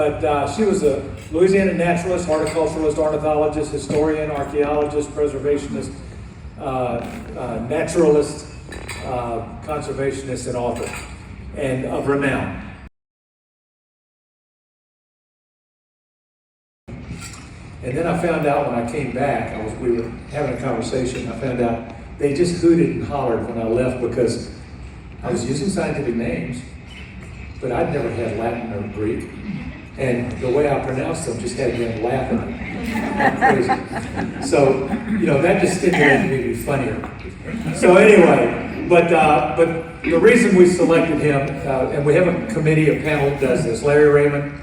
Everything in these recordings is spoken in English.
But she was a Louisiana naturalist, horticulturalist, ornithologist, historian, archaeologist, preservationist, naturalist, conservationist, and author, and of renown. And then I found out when I came back, we were having a conversation, I found out they just hooted and hollered when I left because I was using scientific names, but I'd never had Latin or Greek. And the way I pronounced them just had them laughing. Crazy. So, that just stimulated me to be funnier. So anyway, but the reason we selected him, and we have a committee, a panel that does this. Larry Raymond,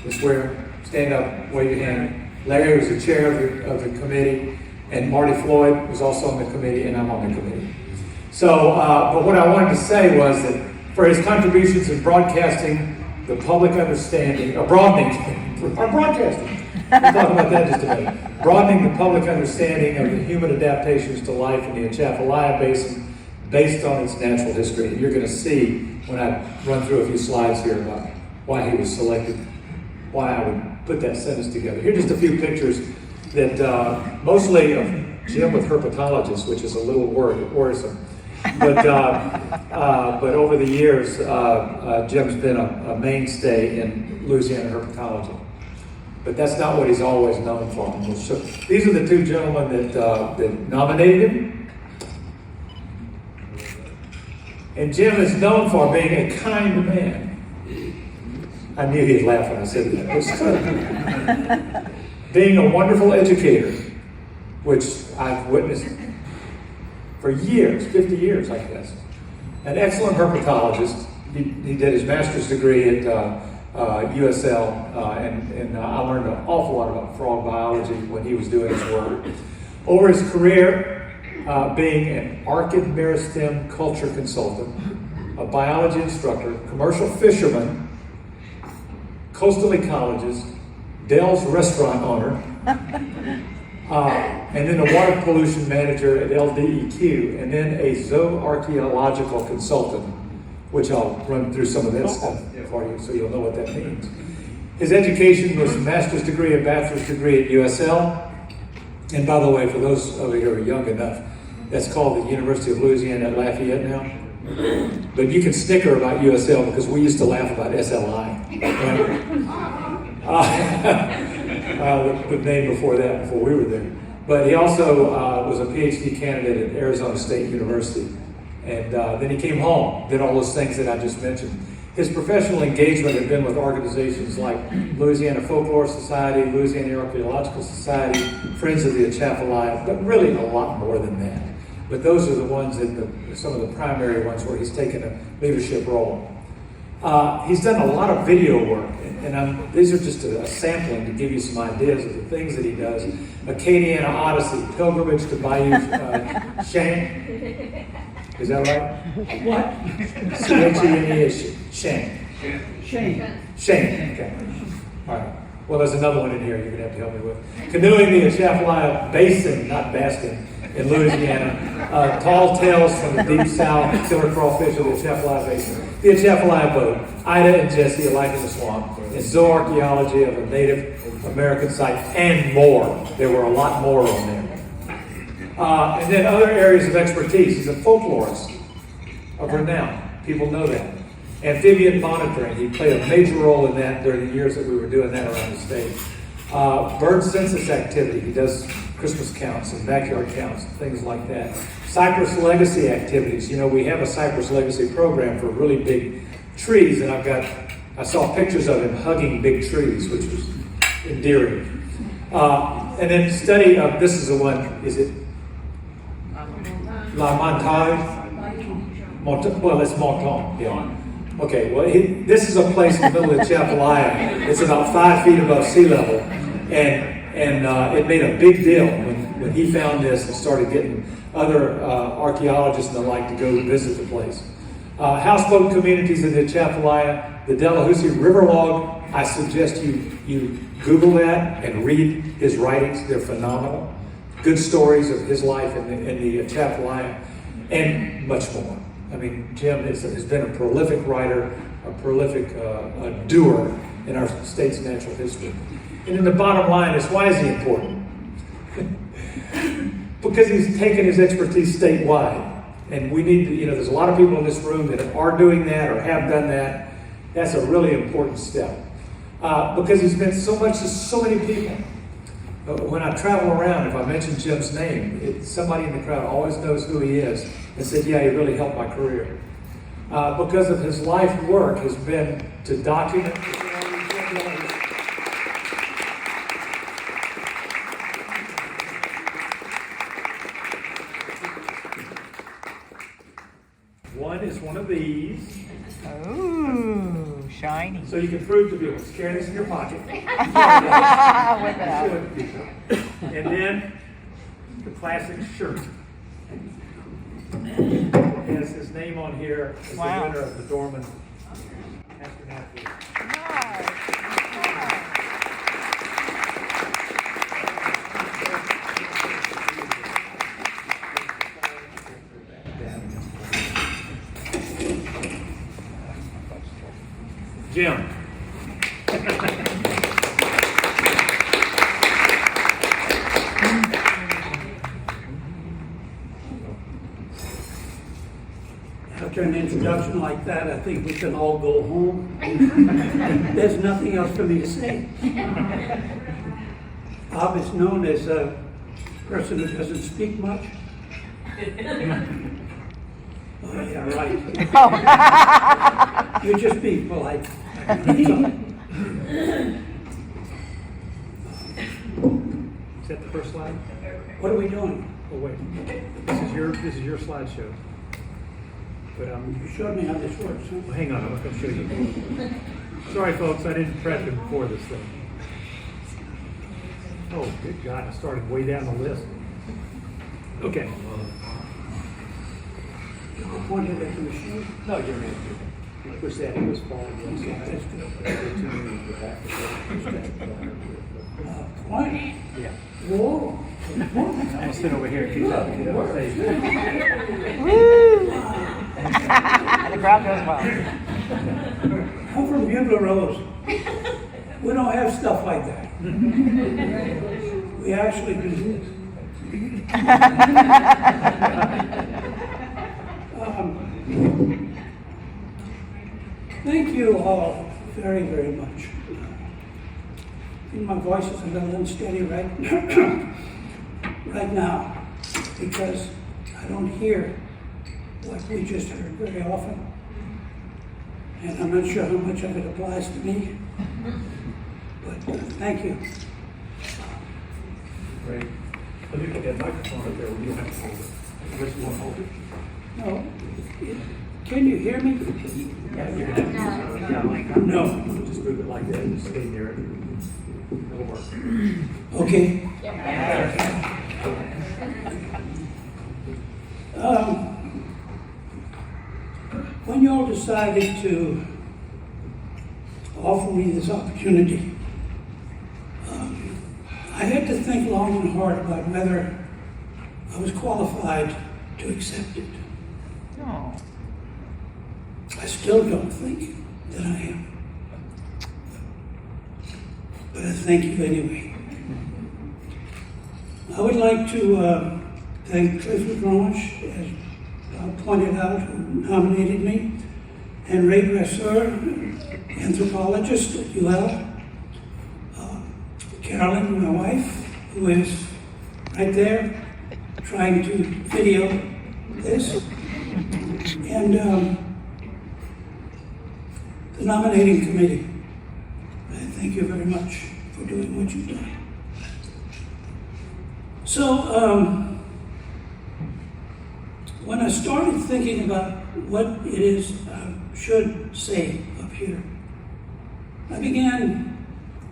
I swear, stand up, wave your hand. Larry was the chair of the committee, and Marty Floyd was also on the committee, and I'm on the committee. So, but what I wanted to say was that for his contributions in broadcasting the public understanding, broadening, broadcasting, we'll talk about that in just a minute. Broadening the public understanding of the human adaptations to life in the Atchafalaya Basin based on its natural history. And you're going to see when I run through a few slides here about why he was selected, why I would put that sentence together. Here are just a few pictures that mostly of Jim with herpetologists, which is a little worrisome. But over the years, Jim's been a mainstay in Louisiana herpetology. But that's not what he's always known for. These are the two gentlemen that nominated him. And Jim is known for being a kind man. I knew he'd laugh when I said that. It's good. Being a wonderful educator, which I've witnessed for years, 50 years, I guess. An excellent herpetologist. He did his master's degree at USL, and I learned an awful lot about frog biology when he was doing his work. Over his career, being an Arctic Meristem culture consultant, a biology instructor, commercial fisherman, coastal ecologist, Dell's restaurant owner, and then a water pollution manager at LDEQ, and then a zooarchaeological consultant, which I'll run through some of that stuff for you so you'll know what that means. His education was a master's degree and bachelor's degree at USL. And by the way, for those of you who are young enough, that's called the University of Louisiana at Lafayette now. But you can snicker about USL because we used to laugh about SLI. Right? The name before that, before we were there. But he also was a PhD candidate at Arizona State University. And then he came home, did all those things that I just mentioned. His professional engagement had been with organizations like Louisiana Folklore Society, Louisiana Archaeological Society, Friends of the Atchafalaya, but really a lot more than that. But those are the ones that some of the primary ones where he's taken a leadership role. He's done a lot of video work, and these are just a sampling to give you some ideas of the things that he does. Acadiana Odyssey, Pilgrimage to Bayou Chene. Is that right? What? C-H-E-N-E, Chene. Chene, okay. All right. Well, there's another one in here you're going to have to help me with. Canoeing the Atchafalaya Basin, not basking, in Louisiana. Tall Tales from the Deep South, Killer Crawfish of the Atchafalaya Basin. The Atchafalaya Boat, Ida and Jesse alike in the swamp, and zooarchaeology of a Native American site, and more. There were a lot more on there. And then other areas of expertise. He's a folklorist of renown. People know that. Amphibian monitoring. He played a major role in that during the years that we were doing that around the state. Bird census activity. He does Christmas counts and backyard counts and things like that. Cypress legacy activities. You know, we have a Cypress legacy program for really big trees, and I saw pictures of him hugging big trees, which was endearing. And then study of, this is the one, is it La Montagne? Well, it's Montagne, yeah. Okay, well, this is a place in the middle of the Atchafalaya. It's about 5 feet above sea level, and it made a big deal when he found this and started getting other archaeologists and the like to go visit the place. Houseboat communities in the Atchafalaya, the Delahoussaye River Log. I suggest you Google that and read his writings. They're phenomenal. Good stories of his life in the Atchafalaya, and much more. I mean, Jim has been a prolific writer, a prolific doer, in our state's natural history. And then the bottom line is, why is he important? Because he's taken his expertise statewide. And we need to, there's a lot of people in this room that are doing that or have done that. That's a really important step. Because he's meant so much to so many people. When I travel around, if I mention Jim's name, somebody in the crowd always knows who he is and said, yeah, he really helped my career. Because of his life work has been to document. One is one of these. Ooh, shiny. So you can prove to people. Carry this in your pocket. Whip it out. And then the classic shirt. It has his name on here as the winner of the Dorman Naturalist. Jim. After an introduction like that, I think we can all go home. There's nothing else for me to say. Bob is known as a person who doesn't speak much. Oh, yeah, right. You just be polite. Is that the first slide? What are we doing? Oh wait, this is your slideshow. But You showed me how this works, huh? well, hang on, I'm going to show you. Sorry, folks, I didn't prep it before this thing. Oh, good God, I started way down the list. Okay. Pointed at the machine. No, you're in. Push that, it was falling. Point? Yeah. Whoa. I'm gonna sit over here and keep that. Woo! The crowd goes wild. I'm from Bugler Rose. We don't have stuff like that. We actually do this. Thank you all very, very much. I think my voice is a little unsteady right now because I don't hear what we just heard very often. And I'm not sure how much of it applies to me. But thank you. Great. Let me put that microphone up there. You don't have to hold it. Unless you want to hold it. No. Can you hear me? No. Just move it like that and stay near it. It'll work. Okay. When you all decided to offer me this opportunity, I had to think long and hard about whether I was qualified to accept it. Oh. I still don't think that I am. But I thank you anyway. I would like to thank Clifford Ranch, as pointed out, who nominated me, and Ray Brasseur, anthropologist at UL, Carolyn, my wife, who is right there trying to video this, and the nominating committee. I thank you very much for doing what you've done. So, when I started thinking about what it is I should say up here, I began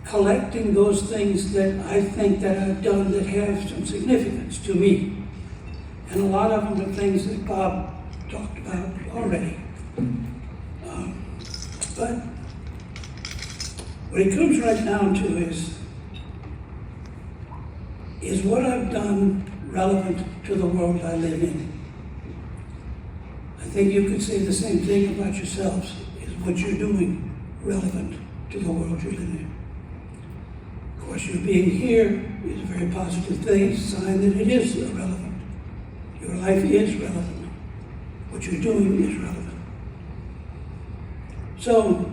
collecting those things that I think that I've done that have some significance to me. And a lot of them are things that Bob talked about already. But what it comes right down to is what I've done relevant to the world I live in. I think you could say the same thing about yourselves. Is what you're doing relevant to the world you live in. Of course, your being here is a very positive thing, it's a sign that it is relevant. Your life is relevant. What you're doing is relevant. So,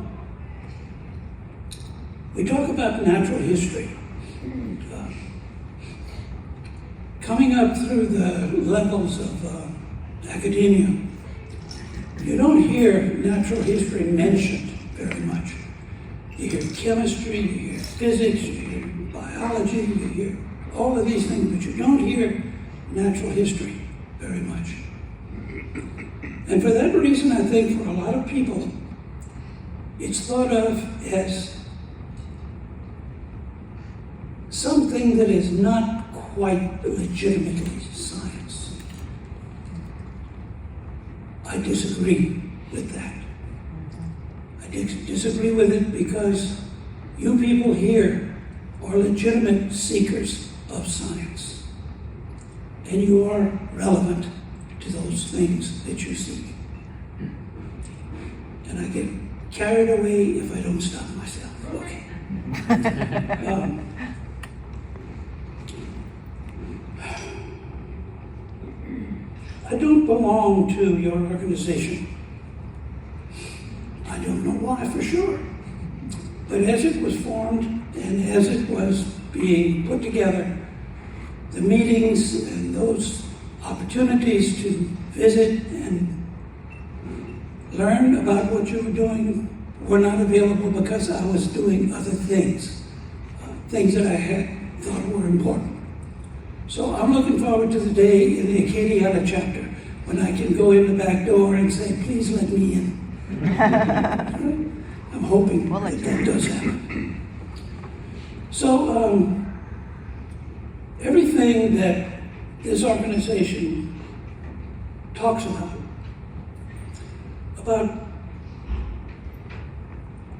we talk about natural history. Coming up through the levels of academia, you don't hear natural history mentioned very much. You hear chemistry, you hear physics, you hear biology, you hear all of these things, but you don't hear natural history very much. And for that reason, I think for a lot of people, it's thought of as something that is not quite legitimately science. I disagree with that. I disagree with it because you people here are legitimate seekers of science. And you are relevant to those things that you seek. And I get carried away if I don't stop myself. Okay. I don't belong to your organization. I don't know why for sure. But as it was formed and as it was being put together, the meetings and those opportunities to visit and learn about what you were doing were not available because I was doing other things, things that I had thought were important. So I'm looking forward to the day in the Acadiana chapter when I can go in the back door and say, please let me in. I'm hoping that does happen. So everything that this organization talks about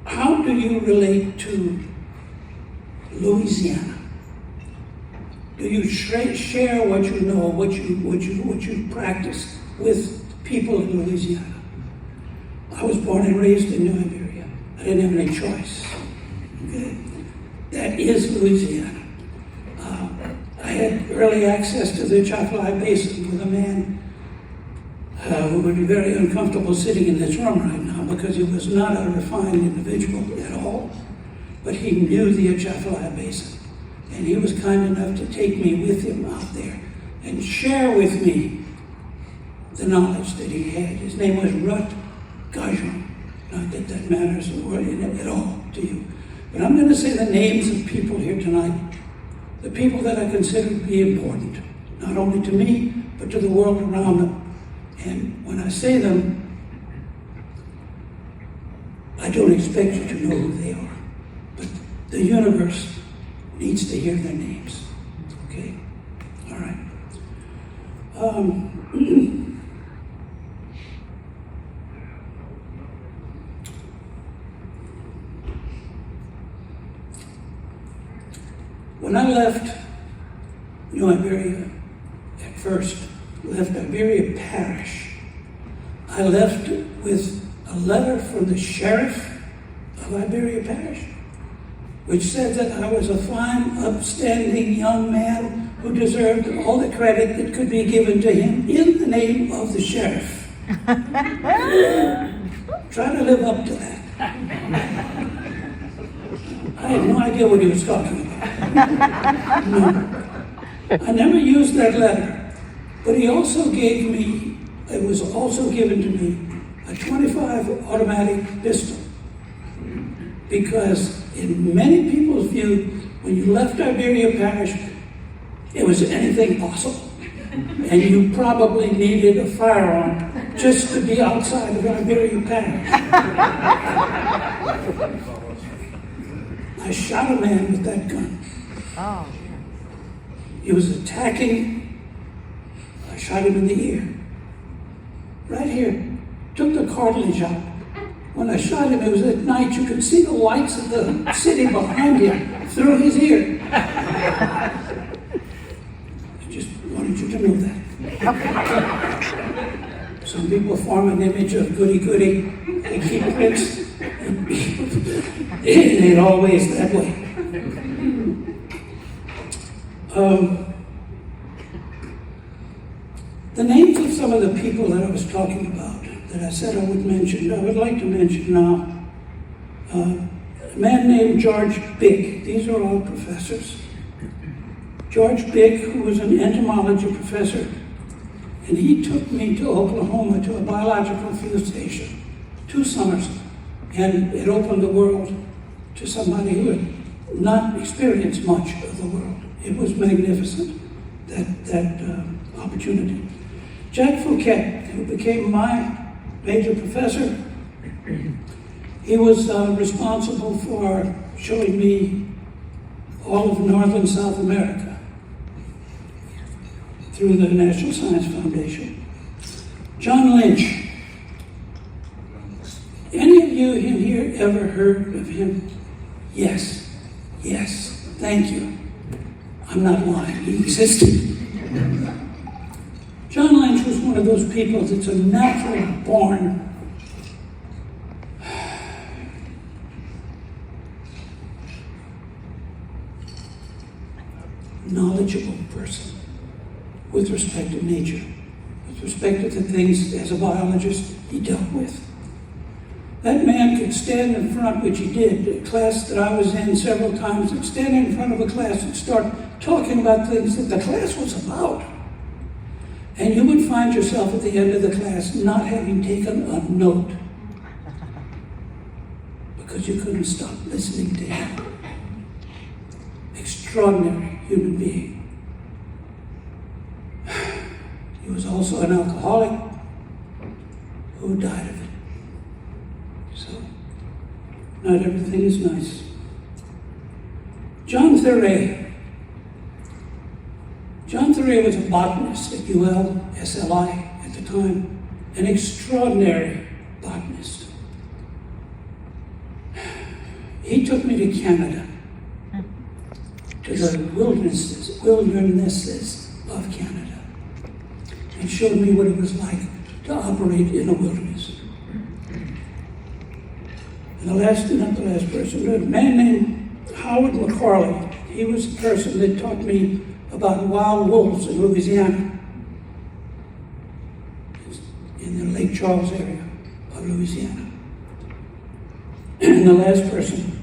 how do you relate to Louisiana? Do you share what you know, what you practice with people in Louisiana? I was born and raised in New Iberia. I didn't have any choice. Okay? That is Louisiana. I had early access to the Atchafalaya Basin with a man who would be very uncomfortable sitting in this room right now because he was not a refined individual at all, but he knew the Atchafalaya Basin. And he was kind enough to take me with him out there and share with me the knowledge that he had. His name was Rut Gajon. Not that that matters at all to you. But I'm going to say the names of people here tonight, the people that I consider to be important, not only to me, but to the world around them. And when I say them, I don't expect you to know who they are. But the universe needs to hear their names. Okay? All right. When I left New Iberia at first, left Iberia Parish, I left with a letter from the sheriff of Iberia Parish, which said that I was a fine, upstanding young man who deserved all the credit that could be given to him in the name of the sheriff. Try to live up to that. I had no idea what he was talking about. No. I never used that letter, but he also gave me, it was also given to me, a .25 automatic pistol. Because in many people's view, when you left Iberia Parish, it was anything possible. And you probably needed a firearm just to be outside of Iberia Parish. I shot a man with that gun. Oh. He was attacking. I shot him in the ear. Right here. Took the cartilage out. When I shot him, it was at night. You could see the lights of the city behind him through his ear. I just wanted you to know that. Some people form an image of goody-goody. They keep tricks. It ain't always that way. The names of some of the people that I was talking about, that I said I would mention, I would like to mention now. A man named George Big. These are all professors. George Big, who was an entomology professor, and he took me to Oklahoma to a biological field station 2 summers, and it opened the world to somebody who had not experienced much of the world. It was magnificent, that opportunity. Jack Fouquet, who became my major professor, he was responsible for showing me all of northern South America through the National Science Foundation. John Lynch. Any of you in here ever heard of him? Yes, thank you. I'm not lying, he existed. John Lynch was one of those people that's a natural born knowledgeable person with respect to nature, with respect to the things as a biologist he dealt with. That man could stand in front, which he did, a class that I was in several times, and stand in front of a class and start talking about things that the class was about. And you would find yourself at the end of the class not having taken a note because you couldn't stop listening to him. Extraordinary human being. He was also an alcoholic who died of it. So, not everything is nice. John Thuray. John Thuray was a botanist at ULSLI at the time, an extraordinary botanist. He took me to Canada, to the wildernesses of Canada, and showed me what it was like to operate in a wilderness. And not the last person, but a man named Howard McCarley. He was the person that taught me about wild wolves in Louisiana, in the Lake Charles area of Louisiana. And the last person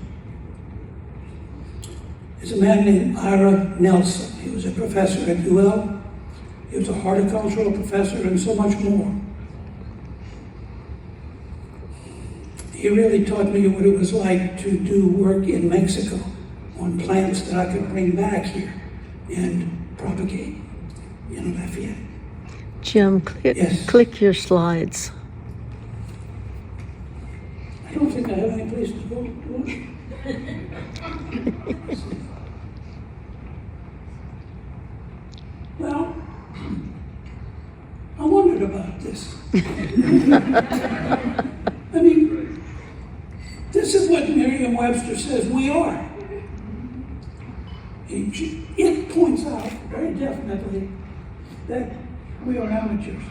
is a man named Ira Nelson. He was a professor at UL. He was a horticultural professor and so much more. He really taught me what it was like to do work in Mexico on plants that I could bring back here and propagate in Lafayette. Jim, Yes. click your slides. I don't think I have any place to go, do I? Well, I wondered about this. I mean, this is what Merriam-Webster says we are. It points out very definitely that we are amateurs.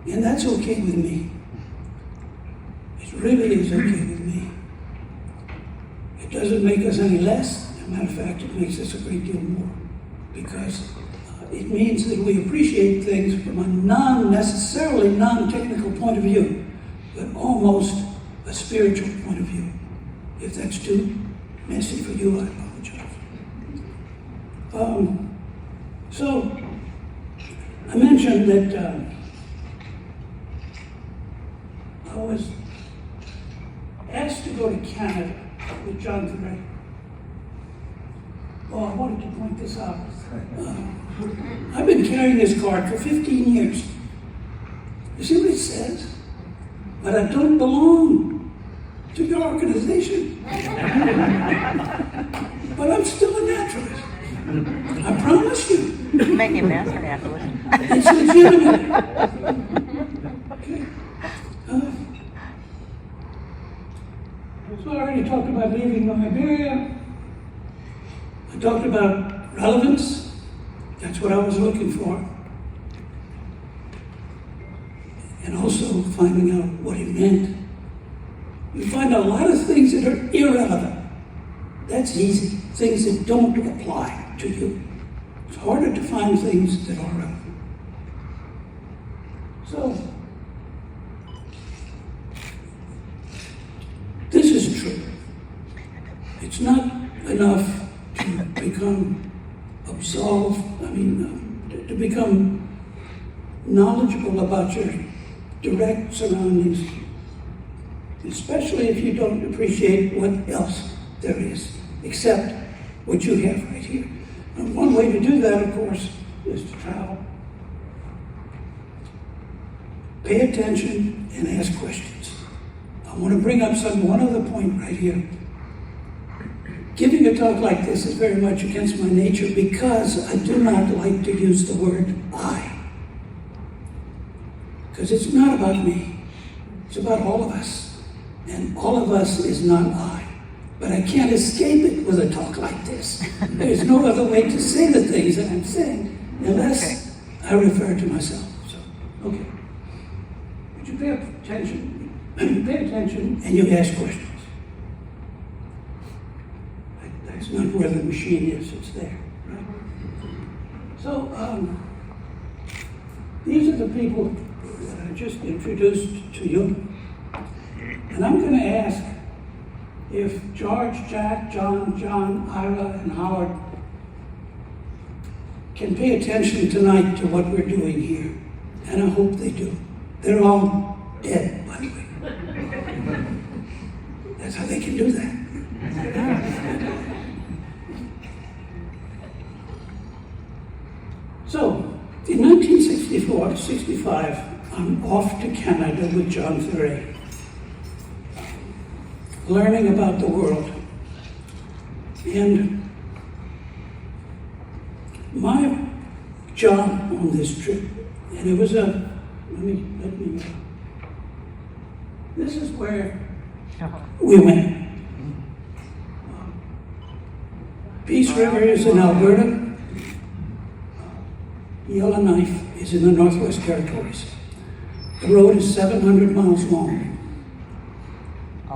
And that's okay with me. It really is okay with me. It doesn't make us any less. As a matter of fact, it makes us a great deal more. Because it means that we appreciate things from a necessarily non-technical point of view, but almost a spiritual point of view. If that's too messy for you, I apologize. So, I mentioned that I was asked to go to Canada with John Thuray. Oh, I wanted to point this out. I've been carrying this card for 15 years. You see what it says? But I don't belong to your organization. But I'm still a naturalist. I promise you. Make him master naturalist. It's legitimate. Okay. So I already talked about leaving Liberia. I talked about relevance. That's what I was looking for. And also finding out what it meant We find a lot of things that are irrelevant. That's easy. Things that don't apply to you. It's harder to find things that are relevant. So, this is true. It's not enough to become absolved, to become knowledgeable about your direct surroundings, especially if you don't appreciate what else there is, except what you have right here. And one way to do that, of course, is to travel. Pay attention and ask questions. I want to bring up one other point right here. Giving a talk like this is very much against my nature because I do not like to use the word I. Because it's not about me. It's about all of us. And all of us is not I. But I can't escape it with a talk like this. There's no other way to say the things that I'm saying unless I refer to myself. So, okay. Would you pay attention? Pay attention and you ask questions. That's not where the machine is, it's there, right? So, these are the people that I just introduced to you. And I'm going to ask if George, Jack, John, Ira, and Howard can pay attention tonight to what we're doing here. And I hope they do. They're all dead, by the way. That's how they can do that. So, in 1964-65, I'm off to Canada with John Ferret, learning about the world. And my job on this trip, and it was this is where we went. Peace River is in Alberta. Yellowknife is in the Northwest Territories. The road is 700 miles long.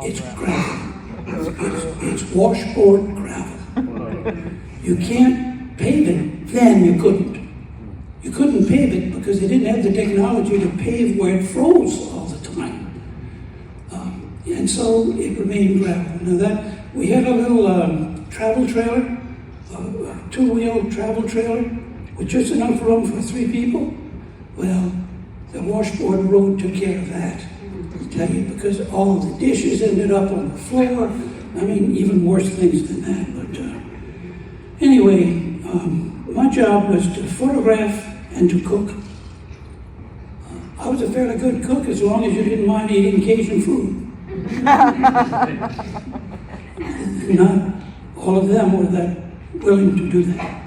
It's gravel. It's washboard gravel. You can't pave it. Then you couldn't. You couldn't pave it because they didn't have the technology to pave where it froze all the time. And so it remained gravel. Now we had a little travel trailer, a two-wheel travel trailer, with just enough room for 3 people. Well, the washboard road took care of that, I'll tell you, because all of the dishes ended up on the floor. Even worse things than that. But anyway, my job was to photograph and to cook. I was a fairly good cook as long as you didn't mind eating Cajun food. Not all of them were that willing to do that.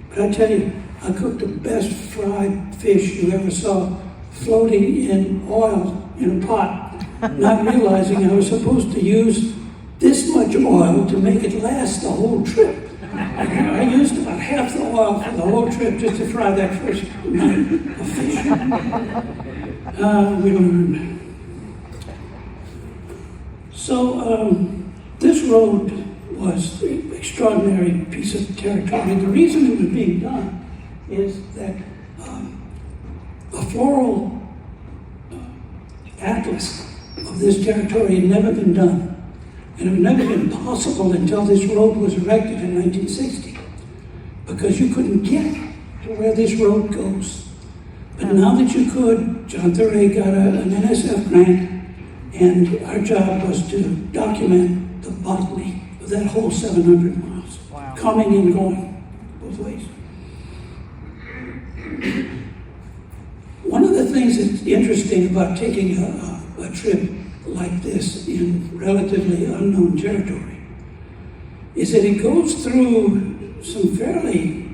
But I tell you, I cooked the best fried fish you ever saw, floating in oil in a pot, not realizing I was supposed to use this much oil to make it last the whole trip. I used about half the oil for the whole trip just to fry that first night of fish. We learned. So this road was an extraordinary piece of territory. The reason it was being done is that a floral atlas of this territory had never been done. And it had never been possible until this road was erected in 1960, because you couldn't get to where this road goes. But now that you could, John Thuray got an NSF grant, and our job was to document the botany of that whole 700 miles, wow, coming and going both ways. One of the things that's interesting about taking a trip like this in relatively unknown territory is that it goes through some fairly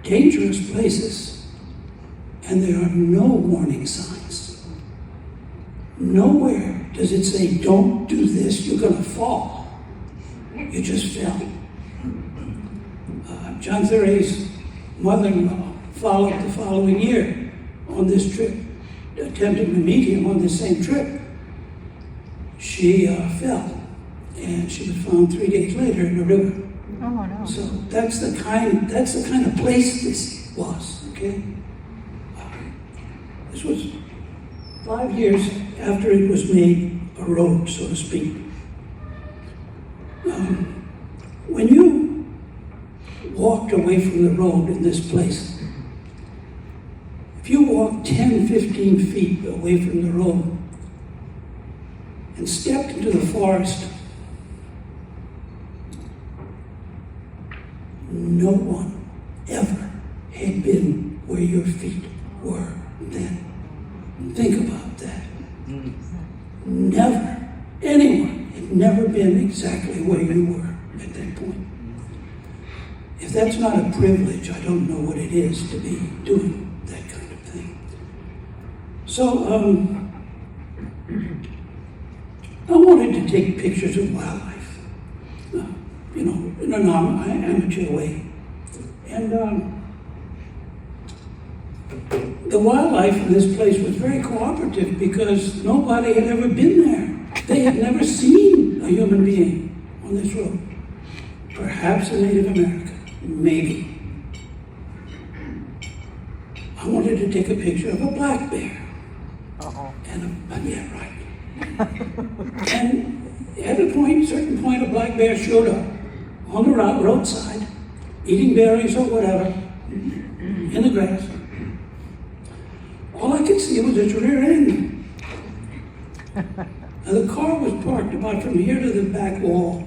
dangerous places, and there are no warning signs. Nowhere does it say, don't do this, you're going to fall. You just fell. John Thuray's mother-in-law followed the following year on this trip. attempting to meet him on the same trip, she fell, and she was found 3 days later in the river. Oh, no. So that's the kind of place this was. Okay, this was 5 years after it was made a road, so to speak. When you walked away from the road in this place, if you walked 10, 15 feet away from the road and stepped into the forest, no one ever had been where your feet were then. Think about that. Never. Anyone had never been exactly where you were at that point. If that's not a privilege, I don't know what it is to be doing that kind of thing. So, I wanted to take pictures of wildlife, in an amateur way. And the wildlife in this place was very cooperative because nobody had ever been there. They had never seen a human being on this road. Perhaps a Native American, maybe. I wanted to take a picture of a black bear. Yeah, right. And at a certain point, a black bear showed up on the roadside, eating berries or whatever, in the grass. All I could see was its rear end. Now, the car was parked about from here to the back wall,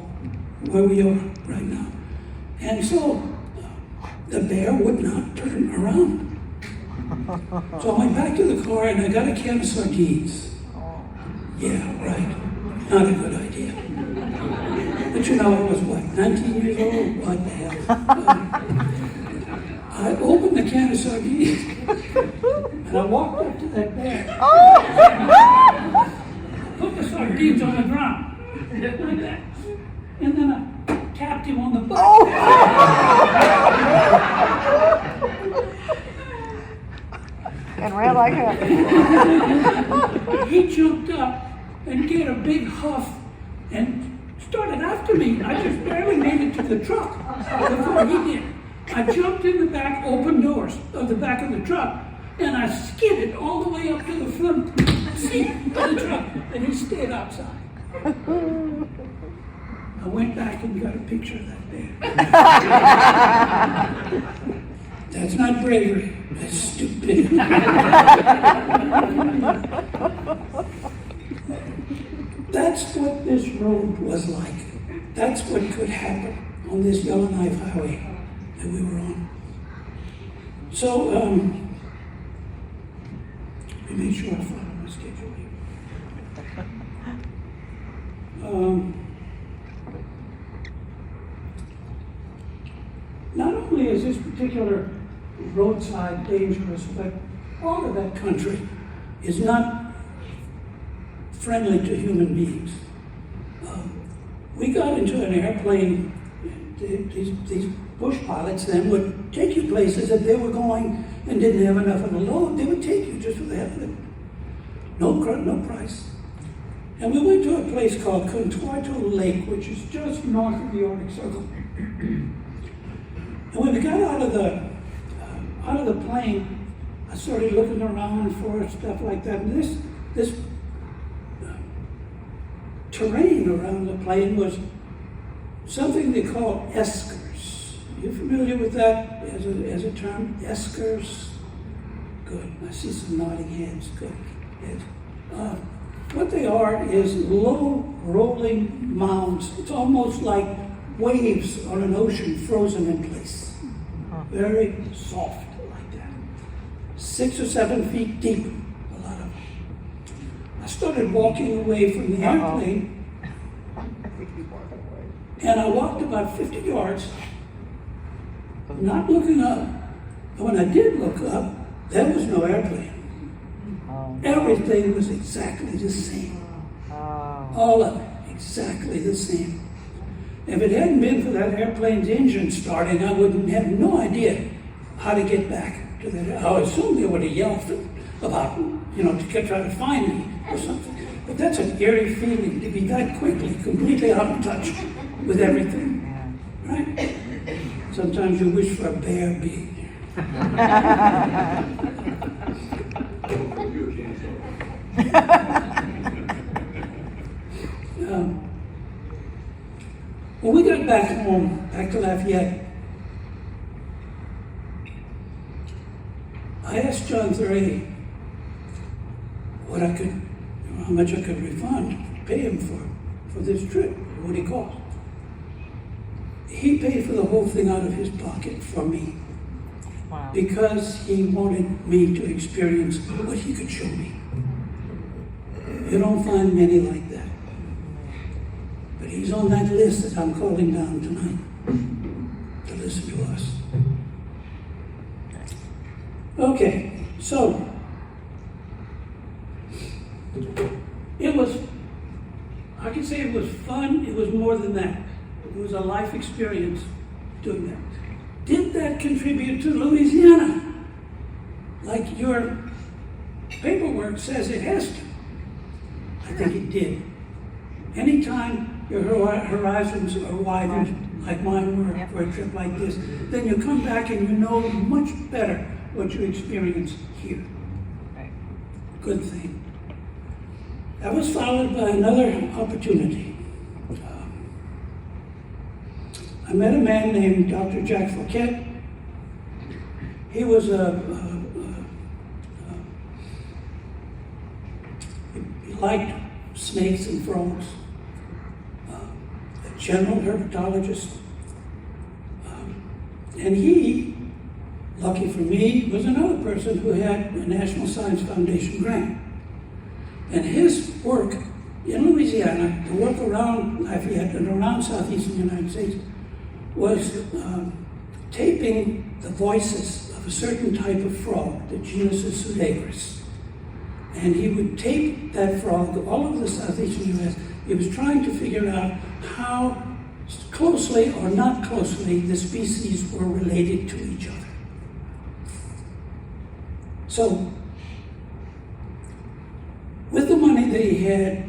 where we are right now. And so, the bear would not turn around. So I went back to the car and I got a can of sardines. Yeah, right. Not a good idea. But you know, I was what, 19 years old? What the hell? I opened the can of sardines and I walked up to that bear. Put the sardines on the ground, like that. And then I tapped him on the butt. And ran like hell. He jumped up and gave a big huff and started after me. I just barely made it to the truck before he did. I jumped in the back open doors of the back of the truck and I skidded all the way up to the front seat of the truck and he stayed outside. I went back and got a picture of that bear. That's not bravery, that's stupidity. That's what this road was like. That's what could happen on this Yellowknife Highway that we were on. So, we made sure I followed my schedule here. Not only is this particular roadside dangerous, but all of that country is not friendly to human beings. We got into an airplane, these bush pilots then would take you places that they were going and didn't have enough of a load. They would take you just for the heck of it. No price. And we went to a place called Contuarto Lake, which is just north of the Arctic Circle. And when we got out of the plane, I started looking around for stuff like that. And this terrain around the plane was something they call eskers. Are you familiar with that as a term? Eskers? Good. I see some nodding heads. Good. Yes. What they are is low rolling mounds. It's almost like waves on an ocean frozen in place. Very soft like that. 6 or 7 feet deep, a lot of them. I started walking away from the airplane, and I walked about 50 yards, not looking up. But when I did look up, there was no airplane. Everything was exactly the same. All of it, exactly the same. If it hadn't been for that airplane's engine starting, I wouldn't have no idea how to get back to that. I assume they would have yelled for about try to find me or something. But that's an eerie feeling to be that quickly, completely out of touch with everything, right? Sometimes you wish for a bear being there. When we got back home, back to Lafayette, I asked John Thuray how much I could pay him for this trip, what he cost. He paid for the whole thing out of his pocket for me. Wow. Because he wanted me to experience what he could show me. You don't find many like that. But he's on that list that I'm calling down tonight to listen to us. Okay, so I can say it was fun. It was more than that. It was a life experience doing that. Did that contribute to Louisiana? Like your paperwork says it has to. I think it did. Anytime your horizons are widened, like mine were for a trip like this, then you come back and you know much better what you experience here. Good thing. That was followed by another opportunity. I met a man named Dr. Jack Fouquet. He was he liked snakes and frogs. A general herpetologist. And he, lucky for me, was another person who had a National Science Foundation grant. And his work in Louisiana, the work around Lafayette and around southeastern United States, was taping the voices of a certain type of frog, the genus is Sudagris. And he would tape that frog all over the southeastern U.S. He was trying to figure out how closely or not closely the species were related to each other. So, with the money that he had,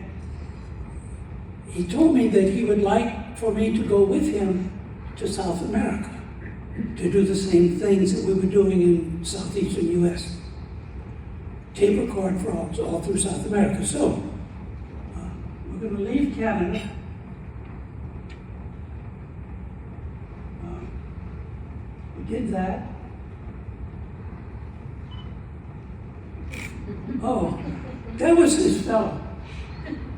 he told me that he would like for me to go with him to South America to do the same things that we were doing in southeastern U.S. Tape record frogs all through South America. So, we're going to leave Canada. We did that. Oh, there was this fellow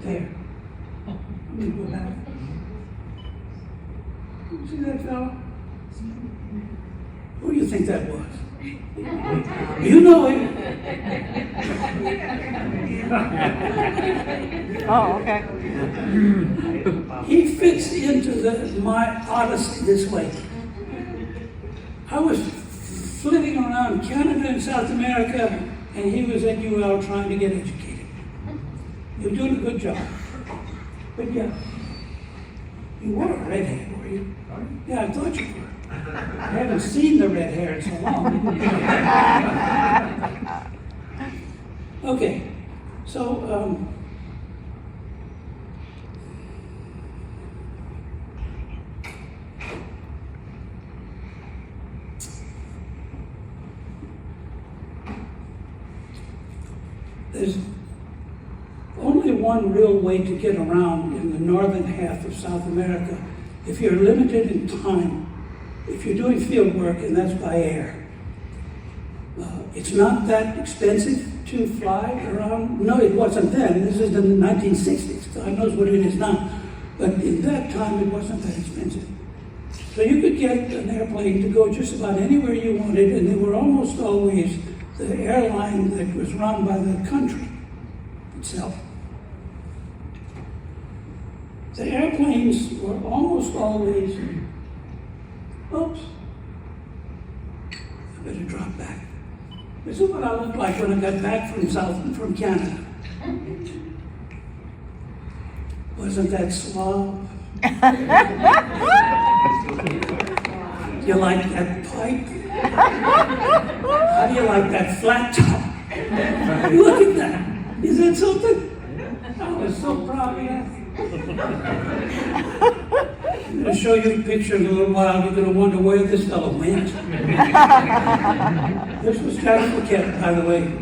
there. Let me go back. You see that fellow? Who do you think that was? You know him. Oh, okay. He fits into my odyssey this way. I was flitting around Canada and South America, and he was at UL trying to get educated. You're doing a good job. But yeah, you were a redhead, were you? Yeah, I thought you were. I haven't seen the red hair in so long. Okay, so there's only one real way to get around in the northern half of South America if you're limited in time. If you're doing field work, and that's by air. It's not that expensive to fly around. No, it wasn't then. This is in the 1960s. God knows what it is now. But in that time, it wasn't that expensive. So you could get an airplane to go just about anywhere you wanted, and they were almost always the airline that was run by the country itself. The airplanes were almost always, oops, I better drop back. This is what I looked like when I got back from Canada. Wasn't that suave? You like that pipe? How do you like that flat top? Look at that. Is that something? I was so proud of that. I'm going to show you a picture in a little while. You're going to wonder where this fellow went. This was Johnny Paquette, by the way.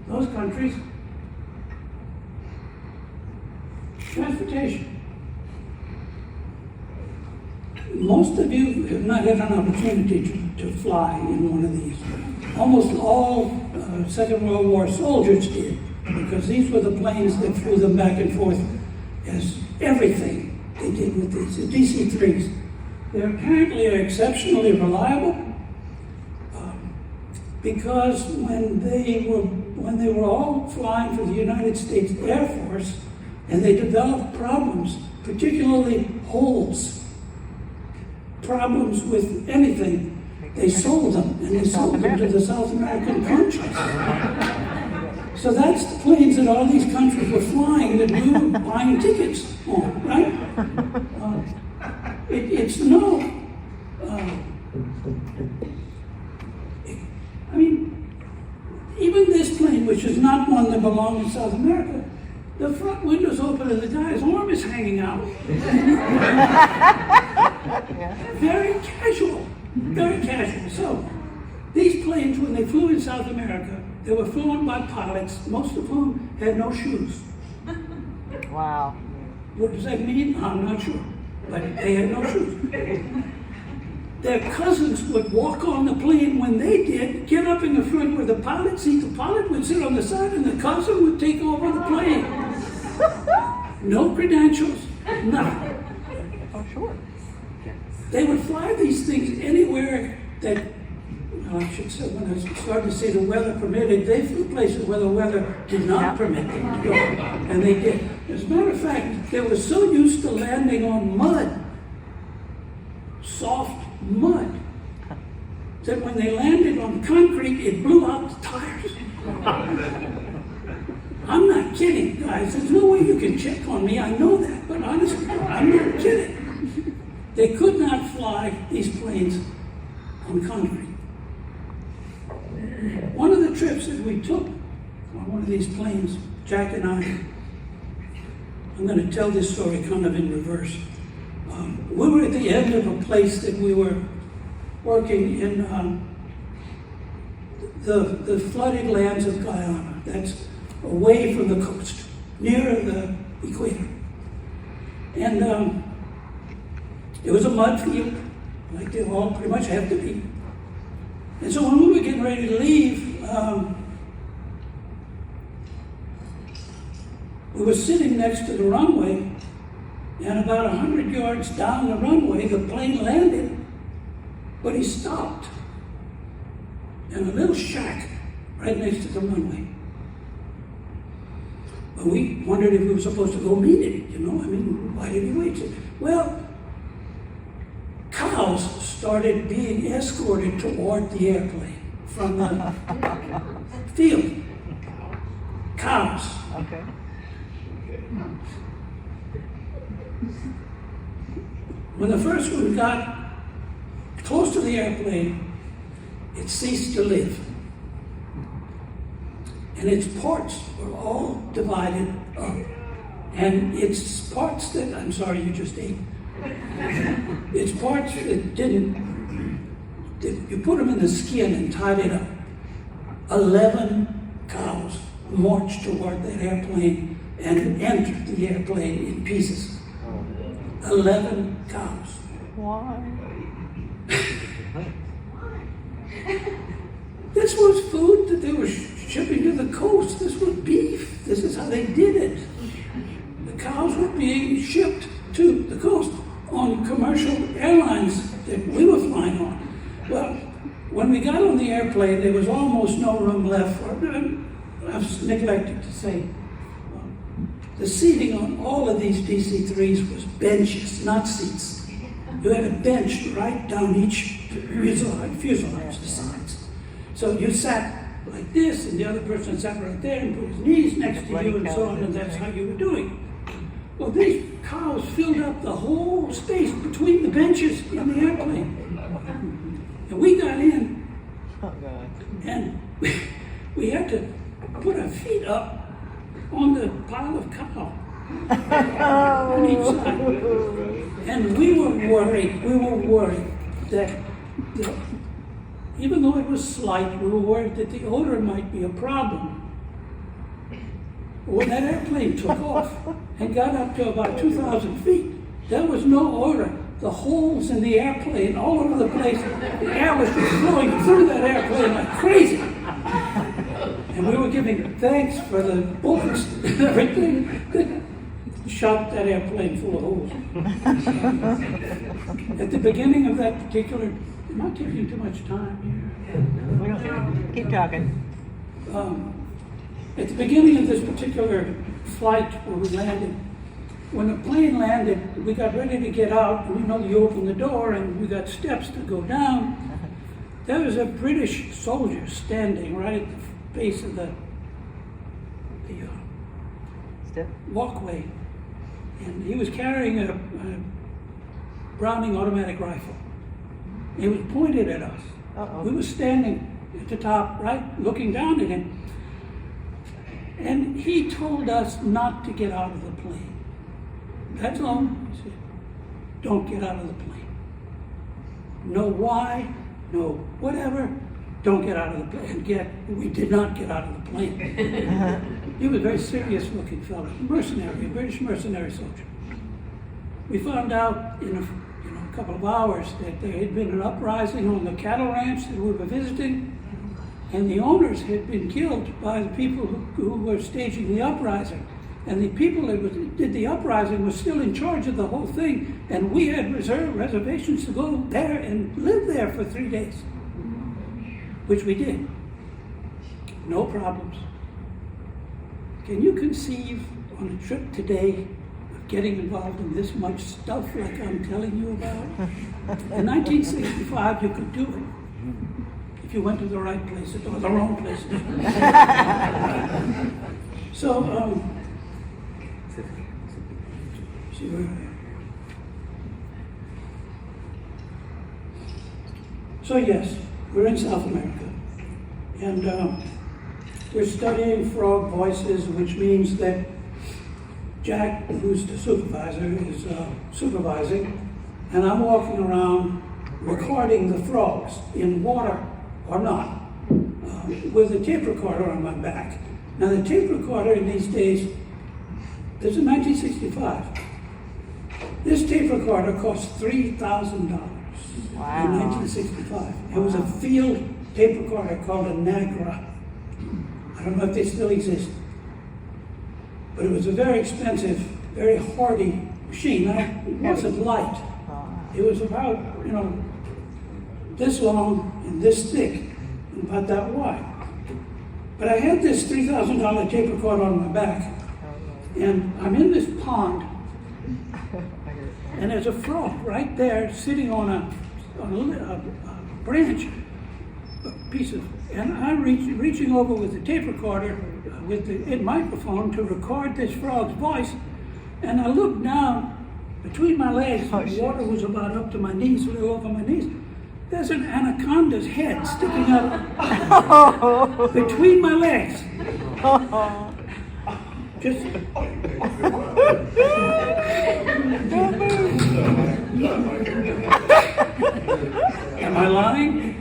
Those countries, transportation. Most of you have not had an opportunity to fly in one of these. Almost all Second World War soldiers did, because these were the planes that flew them back and forth as everything they did with these, the DC-3s. They apparently are exceptionally reliable because when they were all flying for the United States Air Force and they developed problems, particularly holes, problems with anything, they sold them, and they sold them to the South American countries. So that's the planes that all these countries were flying that we were buying tickets on, right? It's no, I mean, even this plane, which is not one that belonged in South America, the front window's open and the guy's arm is hanging out. Very casual, very casual. So, these planes, when they flew in South America, they were flown by pilots, most of whom had no shoes. Wow. What does that mean? I'm not sure. But they had no shoes. Their cousins would walk on the plane when they did, get up in the front where the pilot seat, the pilot would sit on the side and the cousin would take over the plane. No credentials, nothing. Oh, sure. They would fly these things anywhere that, well, I should say, when I started to see the weather permitted, they flew places where the weather did not permit them to go, and they did. As a matter of fact, they were so used to landing on mud, soft mud, that when they landed on concrete, it blew out the tires. I'm not kidding, guys. There's no way you can check on me. I know that, but honestly, I'm not kidding. They could not fly these planes on concrete. One of the trips that we took on one of these planes, Jack and I'm going to tell this story kind of in reverse. We were at the end of a place that we were working in the flooded lands of Guyana. That's away from the coast, near the equator. And it was a mud field, like they all pretty much have to be. And so when we were getting ready to leave, we were sitting next to the runway, and about 100 yards down the runway, the plane landed, but he stopped in a little shack right next to the runway. But we wondered if we were supposed to go meet it, you know? I mean, why did he wait? Well, cows started being escorted toward the airplane from the field. Cows. Okay. When the first one got close to the airplane, it ceased to live. And its parts were all divided up. And its parts that, I'm sorry, you just ate. Its parts that didn't, you put them in the skin and tied it up. 11 cows marched toward that airplane and entered the airplane in pieces. 11 cows. Why? This was food that they were shipping to the coast. This was beef. This is how they did it. The cows were being shipped to the coast on commercial airlines that we were flying on. Well, when we got on the airplane, there was almost no room left for, I've neglected to say, the seating on all of these DC-3s was benches, not seats. You had a bench right down each fuselage, the sides. So you sat like this, and the other person sat right there and put his knees next to you and so on, and that's how you were doing. Well, these cows filled up the whole space between the benches in the airplane. And we got in, Oh, God. and we had to put our feet up on the pile of cow on each side. And we were worried that even though it was slight, we were worried that the odor might be a problem. When that airplane took off and got up to about 2,000 feet, there was no odor. The holes in the airplane all over the place, the air was just flowing through that airplane like crazy. And we were giving thanks for the bullets and everything that shot that airplane full of holes. At the beginning of that particular, am I taking too much time here? We don't keep talking. At the beginning of this particular flight where we landed, when the plane landed, we got ready to get out, and you open the door and we got steps to go down. There was a British soldier standing right at the base of the Step. walkway, and he was carrying a Browning automatic rifle. It was pointed at us. Uh-oh. We were standing at the top, right, looking down at him. And he told us not to get out of the plane. That's all. He said, don't get out of the plane. No why, no whatever, don't get out of the plane. And yet, we did not get out of the plane. He was a very serious looking fellow, mercenary, a British mercenary soldier. We found out in a couple of hours that there had been an uprising on the cattle ranch that we were visiting, and the owners had been killed by the people who were staging the uprising. And the people that did the uprising were still in charge of the whole thing, and we had reservations to go there and live there for 3 days, which we did. No problems. Can you conceive on a trip today of getting involved in this much stuff like I'm telling you about? In 1965, you could do it if you went to the right places or the wrong places. So, see where I am. So yes, we're in South America, and we're studying frog voices, which means that Jack, who's the supervisor, is supervising, and I'm walking around recording the frogs in water or not, with a tape recorder on my back. Now the tape recorder in these days, this is 1965. This tape recorder cost $3,000 Wow. in 1965. It was a field tape recorder called a Nagra. I don't know if they still exist, but it was a very expensive, very hardy machine. It wasn't light. It was about, this long and this thick, and about that wide. But I had this $3,000 tape recorder on my back, and I'm in this pond, and there's a frog right there sitting on a branch, a piece of, and I'm reaching over with the tape recorder, with the microphone to record this frog's voice, and I look down between my legs. The water was about up to my knees, a little over my knees. There's an anaconda's head sticking out between my legs. Just. Am I lying?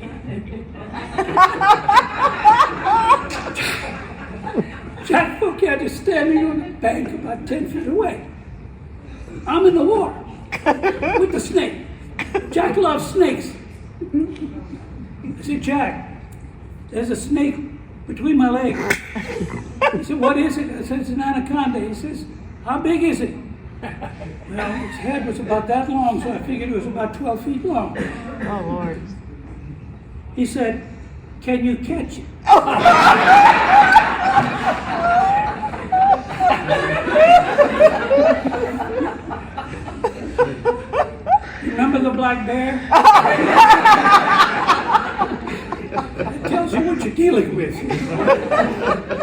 Jack Bouquet is standing on the bank about 10 feet away. I'm in the water with the snake. Jack loves snakes. I said, Jack, there's a snake between my legs. He said, what is it? I said, it's an anaconda. He says, how big is it? Well, its head was about that long, so I figured it was about 12 feet long. Oh, Lord. He said, can you catch it? Remember the black bear? That tells you what you're dealing with.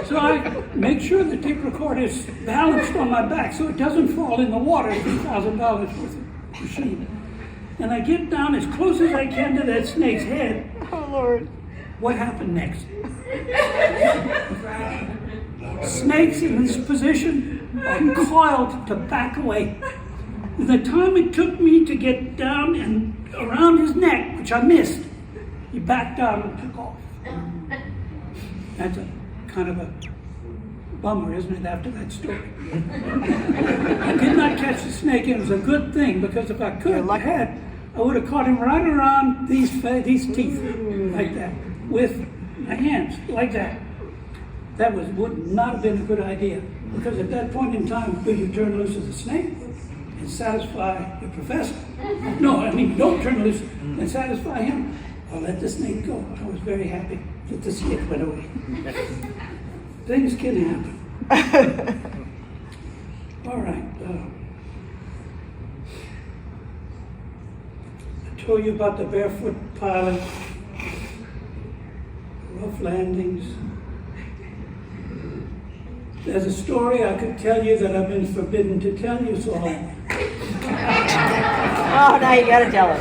So I make sure the tape recorder is balanced on my back so it doesn't fall in the water, $3,000 worth of machine. And I get down as close as I can to that snake's head. Oh, Lord. What happened next? Snakes in this position are coiled to back away. The time it took me to get down and around his neck, which I missed, he backed out and took off. That's a kind of a bummer, isn't it, after that story? I did not catch the snake, and it was a good thing, because if I could have had, I would have caught him right around these teeth, like that, with my hands, like that. That would not have been a good idea, because at that point in time, do you turn loose of the snake and satisfy the professor? No, I mean, don't turn loose and satisfy him. I'll let the snake go. I was very happy that the snake went away. Things can happen. All right. I told you about the barefoot pilot, rough landings. There's a story I could tell you that I've been forbidden to tell you, so I'll... Oh, now you gotta tell us.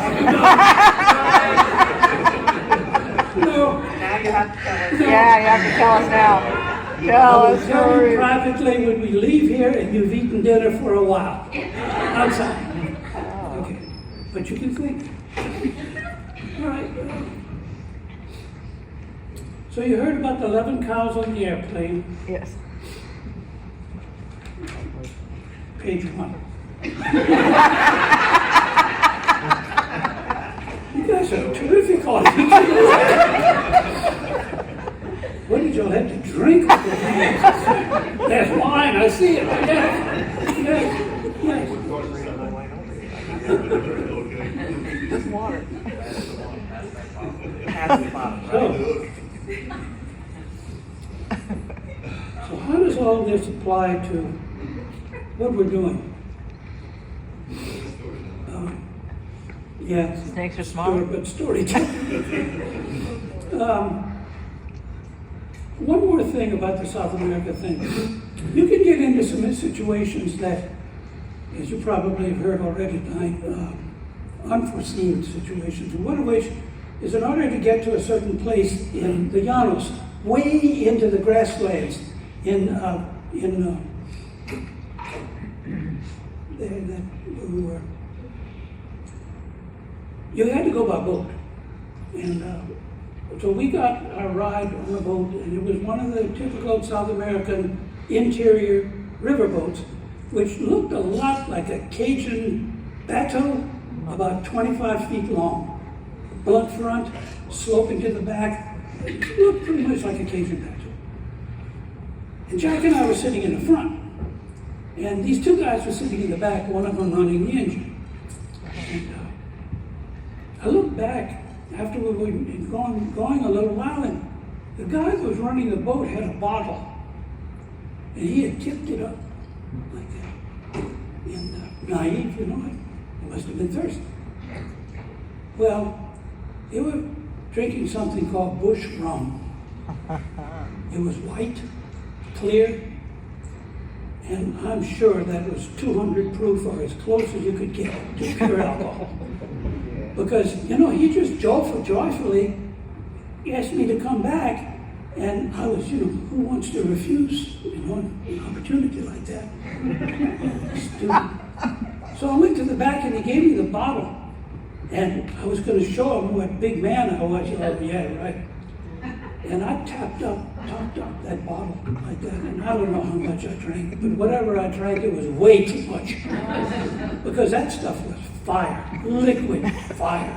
No. Now you have to tell us. Yeah, you have to tell us now. Tell I will us. tell you privately when we leave here and you've eaten dinner for a while. Outside. Okay. But you can think. All right. So you heard about the 11 cows on the airplane. Yes. Page 1. You guys are terrific audience. What did y'all have to drink with the hands? That's wine, I see it. Yes. Just water. So how does all this apply to what we're doing? Yeah. Snakes are smart. But storytelling. One more thing about the South America thing. You can get into some situations that, as you probably have heard already tonight, unforeseen situations. And one of which is in order to get to a certain place in the Llanos, way into the grasslands, you had to go by boat. And so we got our ride on a boat, and it was one of the typical South American interior river boats, which looked a lot like a Cajun bateau, about 25 feet long. Blunt front, sloping to the back. It looked pretty much like a Cajun bateau. And Jack and I were sitting in the front. And these two guys were sitting in the back, one of them running the engine. And I looked back after we were going a little while, and the guy that was running the boat had a bottle. And he had tipped it up like that. And naive, you know, he must have been thirsty. Well, they were drinking something called bush rum. It was white, clear, and I'm sure that was 200 proof or as close as you could get to pure alcohol. Because, you know, he just joyfully asked me to come back, and I was, you know, who wants to refuse, you know, an opportunity like that? Stupid. So I went to the back, and he gave me the bottle, and I was going to show him what big man I was. Oh, yeah, right. And I topped up that bottle like that, and I don't know how much I drank, but whatever I drank, it was way too much. Because that stuff was fire, liquid fire.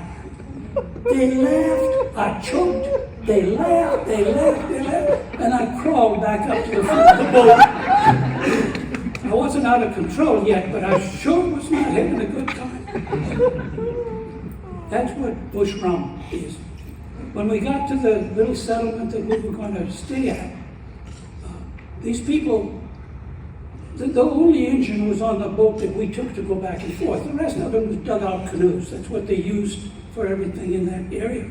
They laughed, I choked, they laughed, and I crawled back up to the front of the boat. I wasn't out of control yet, but I sure was not having a good time. That's what bush rum is. When we got to the little settlement that we were going to stay at, these people, the only engine was on the boat that we took to go back and forth. The rest of it was dugout canoes. That's what they used for everything in that area.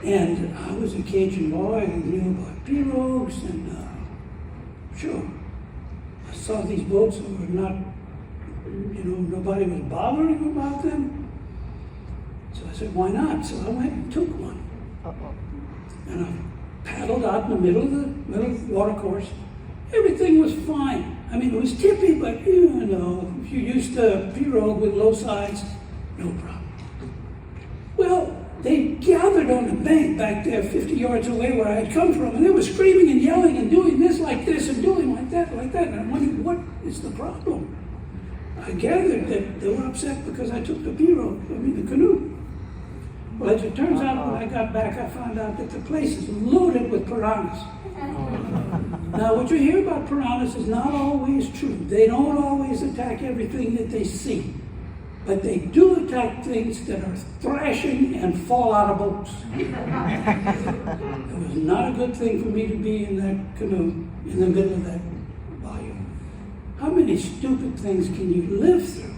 And I was a Cajun boy and knew about pirogues, and sure, I saw these boats that were not, nobody was bothering about them. So I said, why not? So I went and took one. And I paddled out in the middle of the water course. Everything was fine. I mean, it was tippy, but if you used a pirogue with low sides, no problem. Well, they gathered on the bank back there 50 yards away where I had come from, and they were screaming and yelling and doing this like this and doing like that. And I wondered, what is the problem? I gathered that they were upset because I took the the canoe. Well, as it turns out, when I got back, I found out that the place is loaded with piranhas. Now, what you hear about piranhas is not always true. They don't always attack everything that they see. But they do attack things that are thrashing and fall out of boats. It was not a good thing for me to be in that canoe in the middle of that bayou. How many stupid things can you live through?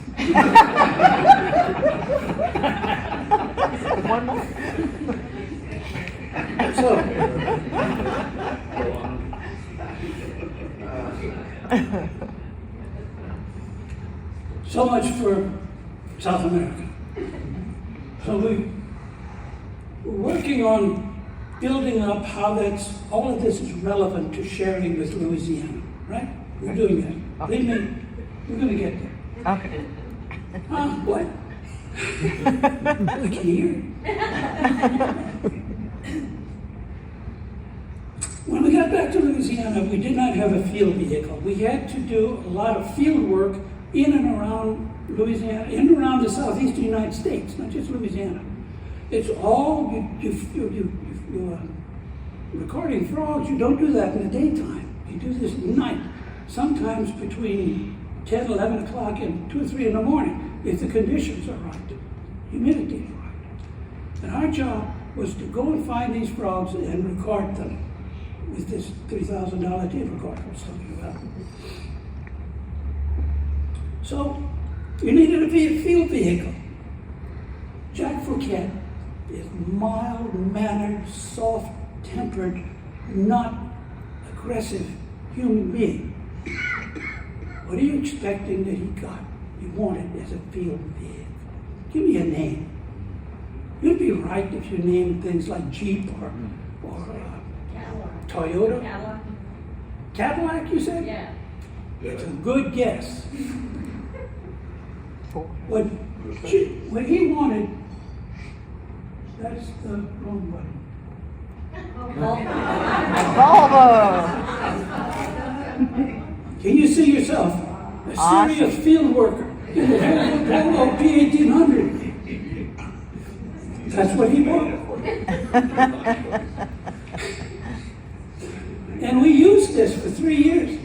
So much for South America. So we're working on building up how all of this is relevant to sharing with Louisiana, right? We're doing that. Believe me, we're going to get there. Okay. What? I can hear it. When we got back to Louisiana, we did not have a field vehicle. We had to do a lot of field work in and around Louisiana, in and around the southeastern United States, not just Louisiana. It's all, recording frogs, you don't do that in the daytime. You do this at night, sometimes between 10, 11 o'clock and 2 or 3 in the morning, if the conditions are right, humidity is right. And our job was to go and find these frogs and record them with this $3,000 tape recorder I was talking about. So, we needed a field vehicle. Jack Fouquet is mild-mannered, soft-tempered, not aggressive human being. What are you expecting that he wanted as a field vehicle? Give me a name. You'd be right if you named things like Jeep or Toyota. Cadillac, you said? Yeah. It's a good guess. What he wanted, that's the wrong button. Volvo. Can you see yourself? A serious field worker in the Volvo P1800. That's what he wanted. And we used this for 3 years.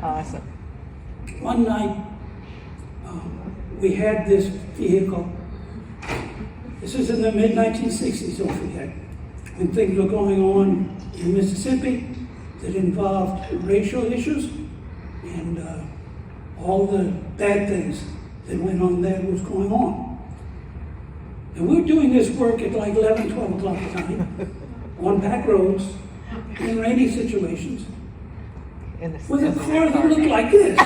Awesome. One night, we had this vehicle. This is in the mid-1960s, don't forget, when things were going on in Mississippi that involved racial issues and all the bad things that went on there was going on. And we were doing this work at like 11, 12 o'clock at night on back roads in rainy situations with a car that looked like this.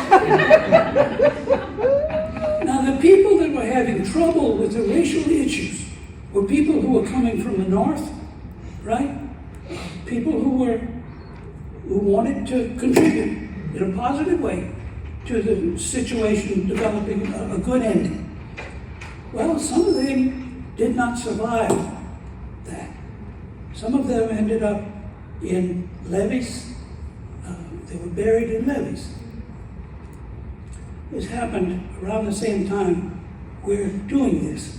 Now, the people that were having trouble with the racial issues were people who were coming from the north, right? People who wanted to contribute in a positive way to the situation developing a good ending. Well, some of them did not survive that. Some of them ended up in levees. They were buried in levees. This happened around the same time we're doing this.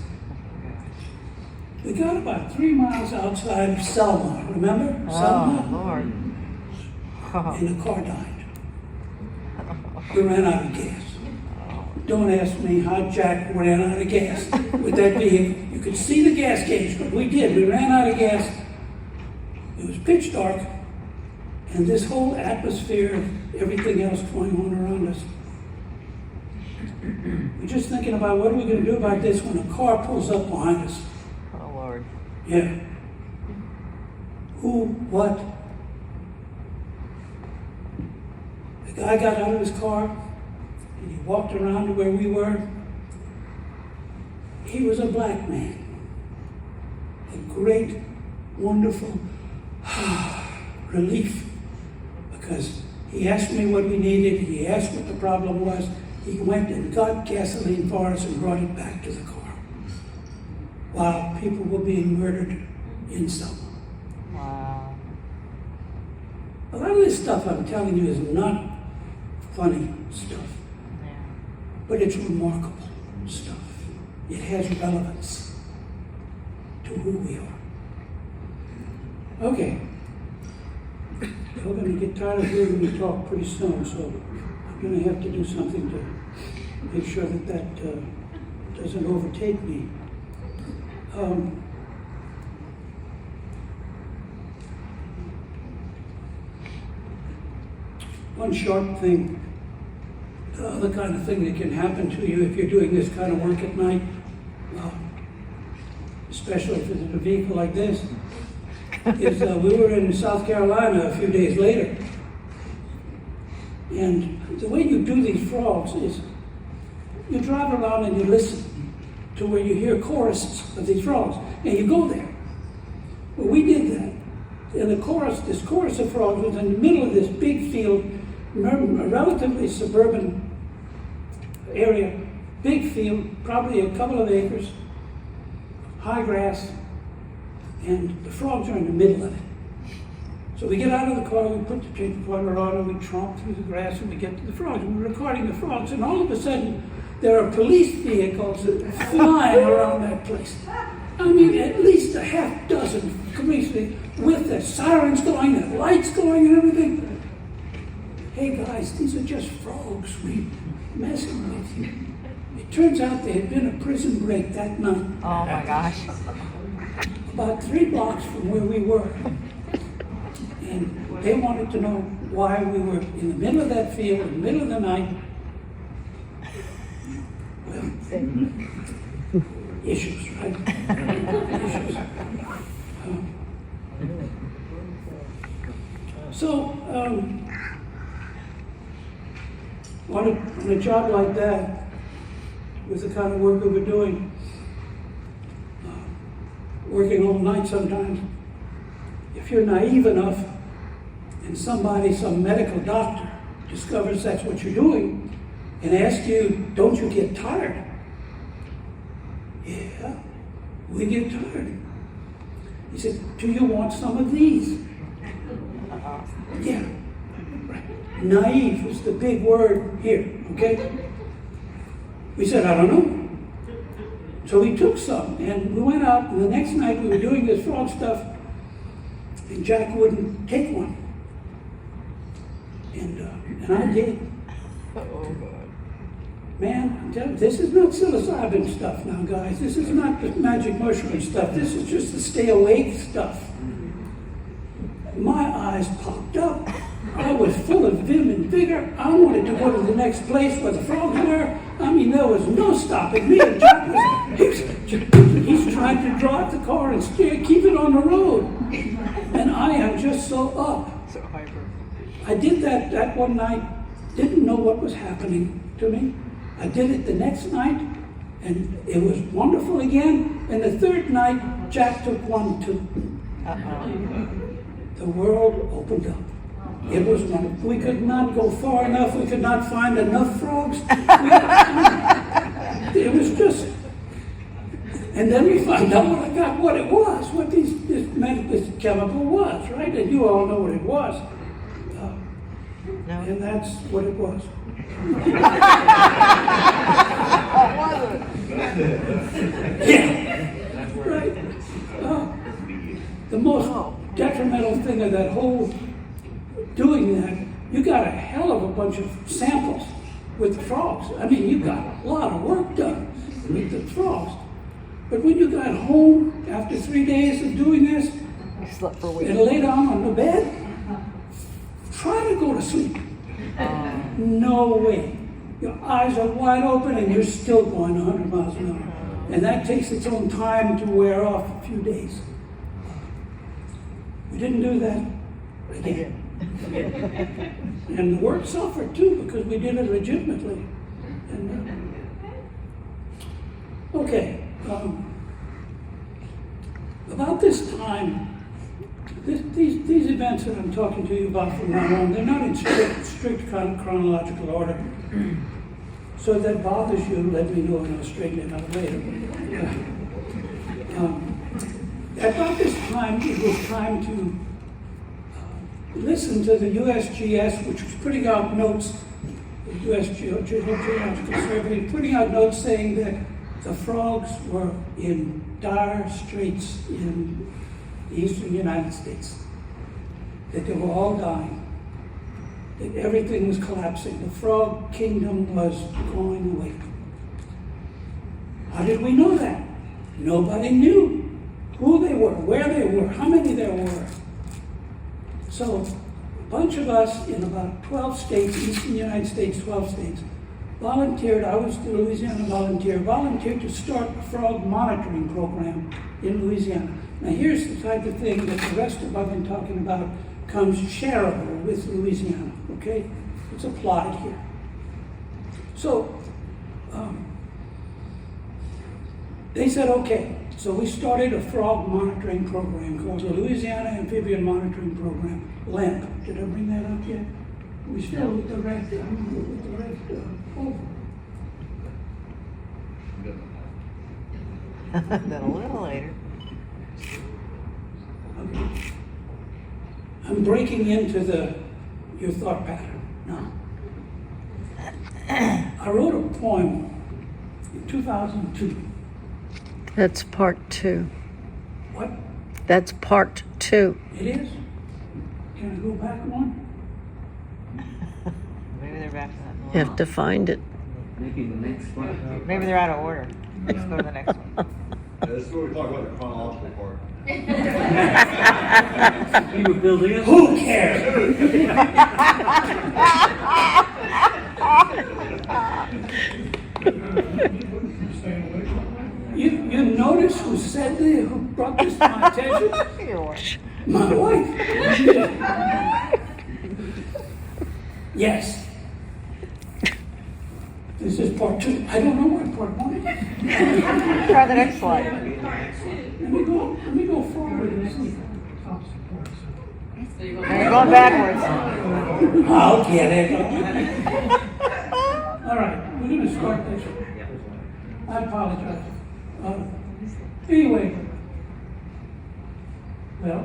We got about 3 miles outside of Selma, remember? Selma? Oh, Lord. And the car died. We ran out of gas. Don't ask me how Jack ran out of gas with that vehicle. You could see the gas gauge, but we did. We ran out of gas. It was pitch dark, and this whole atmosphere of everything else going on around us. We're just thinking about what are we going to do about this when a car pulls up behind us. Oh, Lord. Yeah. Who, what, The guy got out of his car and he walked around to where we were. He was a black man. A great, wonderful relief, because he asked me what we needed, he asked what the problem was, he went and got gasoline for us and brought it back to the car while people were being murdered in Selma. Wow. A lot of this stuff I'm telling you is not funny stuff, Yeah. but it's remarkable stuff. It has relevance to who we are. Okay. We're going to get tired of hearing me talk pretty soon, so I'm going to have to do something to make sure that doesn't overtake me. One short thing, the other kind of thing that can happen to you if you're doing this kind of work at night, especially if it's in a vehicle like this, is we were in South Carolina a few days later. And the way you do these frogs is you drive around and you listen to where you hear choruses of these frogs, and you go there. Well, we did that. And this chorus of frogs was in the middle of this big field, a relatively suburban area, big field, probably a couple of acres, high grass, and the frogs are in the middle of it. So we get out of the car, we put the tape recorder on, and we tromp through the grass, and we get to the frogs. And we're recording the frogs, and all of a sudden, there are police vehicles flying around that place. I mean, at least a half dozen police vehicles with their sirens going, their lights going, and everything. Hey guys, these are just frogs we messing with. It turns out there had been a prison break that night. Oh my gosh. About 3 blocks from where we were. And they wanted to know why we were in the middle of that field, in the middle of the night. Well, issues, right? Issues. On a job like that, with the kind of work we were doing, working all night sometimes, if you're naive enough and some medical doctor discovers that's what you're doing and asks you, don't you get tired? Yeah, we get tired. He said, do you want some of these? Yeah. Right. Naive is the big word here, okay? We said, I don't know. So we took some, and we went out, and the next night we were doing this frog stuff, and Jack wouldn't take one. And I did. Man, I'm telling you, this is not psilocybin stuff now, guys. This is not the magic mushroom stuff. This is just the stay awake stuff. My eyes popped up. I was full of vim and vigor. I wanted to go to the next place where the frogs were. I mean, there was no stopping me. And Jack he's trying to drive the car and keep it on the road. And I am just so up. So hyper. I did that one night, didn't know what was happening to me. I did it the next night, and it was wonderful again. And the third night, Jack took one too. The world opened up. It was wonderful. We could not go far enough. We could not find enough frogs. It was just... And then we found out what it was, what this chemical was, right? And you all know what it was. No. And that's what it was. Yeah, right. The most detrimental thing of that whole doing that, you got a hell of a bunch of samples with the frogs. I mean, you got a lot of work done with the frogs. But when you got home after 3 days of doing this, You slept for a week. and lay down on the bed, try to go to sleep. No way. Your eyes are wide open and you're still going 100 miles an hour. And that takes its own time to wear off a few days. We didn't do that again. And the work suffered too, because we did it legitimately. And, okay, about this time, these events that I'm talking to you about from now on, they're not in strict chronological order. So if that bothers you, let me know and I'll straighten it out later. About this time, it was time to listen to the USGS, which was putting out notes, the US Geological Survey, putting out notes saying that the frogs were in dire straits in the eastern United States, that they were all dying, that everything was collapsing. The frog kingdom was going away. How did we know that? Nobody knew who they were, where they were, how many there were. So a bunch of us in about 12 states, eastern United States, 12 states, volunteered. I was the Louisiana volunteered to start a frog monitoring program in Louisiana. Now here's the type of thing that the rest of what I've been talking about comes shareable with Louisiana, okay? It's applied here. So they said, okay, so we started a frog monitoring program called the Louisiana Amphibian Monitoring Program, LAMP. Did I bring that up yet? We still with the red, folder. Then a little later. Okay. I'm breaking into your thought pattern now. I wrote a poem in 2002. That's part 2. What? That's part 2. It is? Can I go back one? Maybe they're back to that. You have to find it. Maybe the next one. Maybe they're out of order. Let's go to the next one. This is where we talk about the chronological part. You were building it. Who cares? You notice who said this, who brought this to my attention? My wife. Yes. This is part 2. I don't know what part 1 is. Try the next slide. Let me go forward and see. Now you're going backwards. I'll get it. All right, we're going to start this. I apologize. Anyway, well,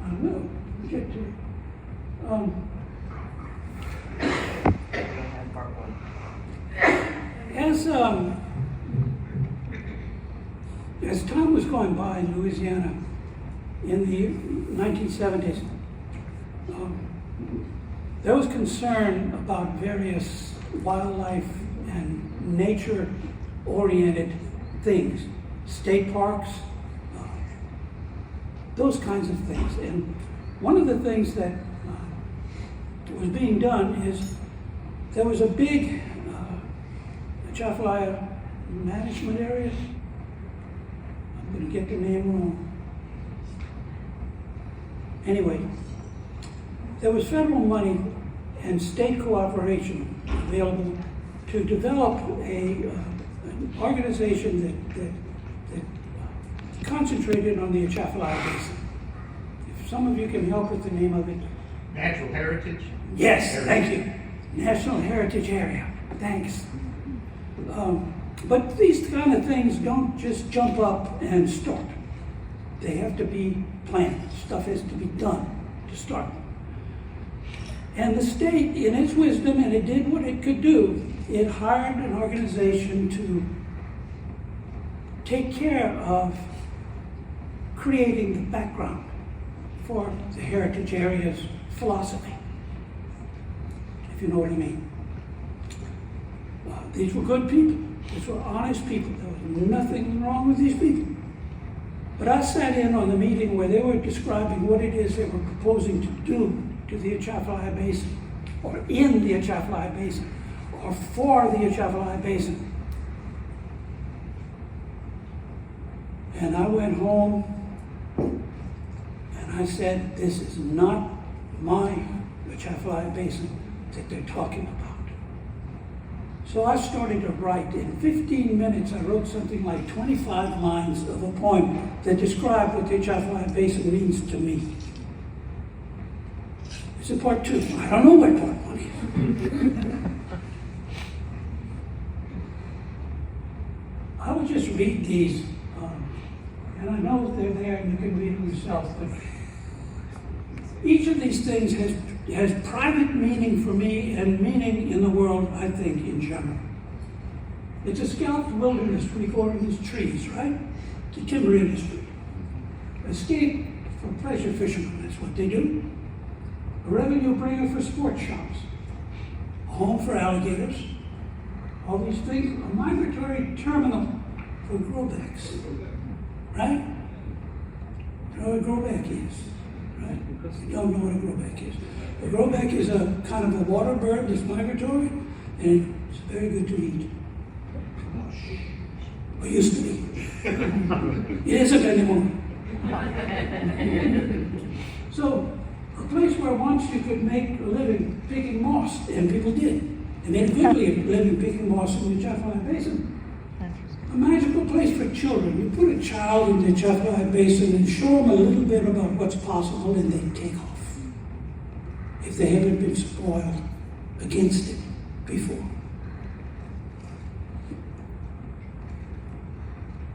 I will get to it. As time was going by in Louisiana in the 1970s, there was concern about various wildlife and nature-oriented things, state parks, those kinds of things. And one of the things that was being done is there was a big Atchafalaya management area. I'm going to get the name wrong. Anyway, there was federal money and state cooperation available to develop an organization that concentrated on the Atchafalaya Basin. If some of you can help with the name of it. Natural heritage? Yes, thank you. National Heritage Area. Thanks. But these kind of things don't just jump up and start. They have to be planned. Stuff has to be done to start. And the state, in its wisdom, and it did what it could do, it hired an organization to take care of creating the background for the heritage area's philosophy, if you know what I mean. These were good people. These were honest people. There was nothing wrong with these people. But I sat in on the meeting where they were describing what it is they were proposing to do to the Atchafalaya Basin, or in the Atchafalaya Basin, or for the Atchafalaya Basin. And I went home and I said, this is not the Delahoussaye Basin that they're talking about. So I started to write. In 15 minutes, I wrote something like 25 lines of a poem that described what the Delahoussaye Basin means to me. It's a part 2. I don't know what part 1 is. I will just read these, and I know they're there and you can read them yourself, but each of these things has private meaning for me and meaning in the world, I think, in general. It's a scalped wilderness recording as trees, right? The timber industry. Escape for pleasure fishermen, that's what they do. A revenue bringer for sports shops. A home for alligators. All these things. A migratory terminal for growbacks, right? You know what a growback is, right? You don't know what a growback is. A growback is a kind of a water bird that's migratory, and it's very good to eat. Or used to be. It isn't anymore. So, a place where once you could make a living picking moss, and people did. They made a good living picking moss in the Delahoussaye Basin. A magical place for children. You put a child in the Delahoussaye Basin and show them a little bit about what's possible, and they take off. If they haven't been spoiled against it before.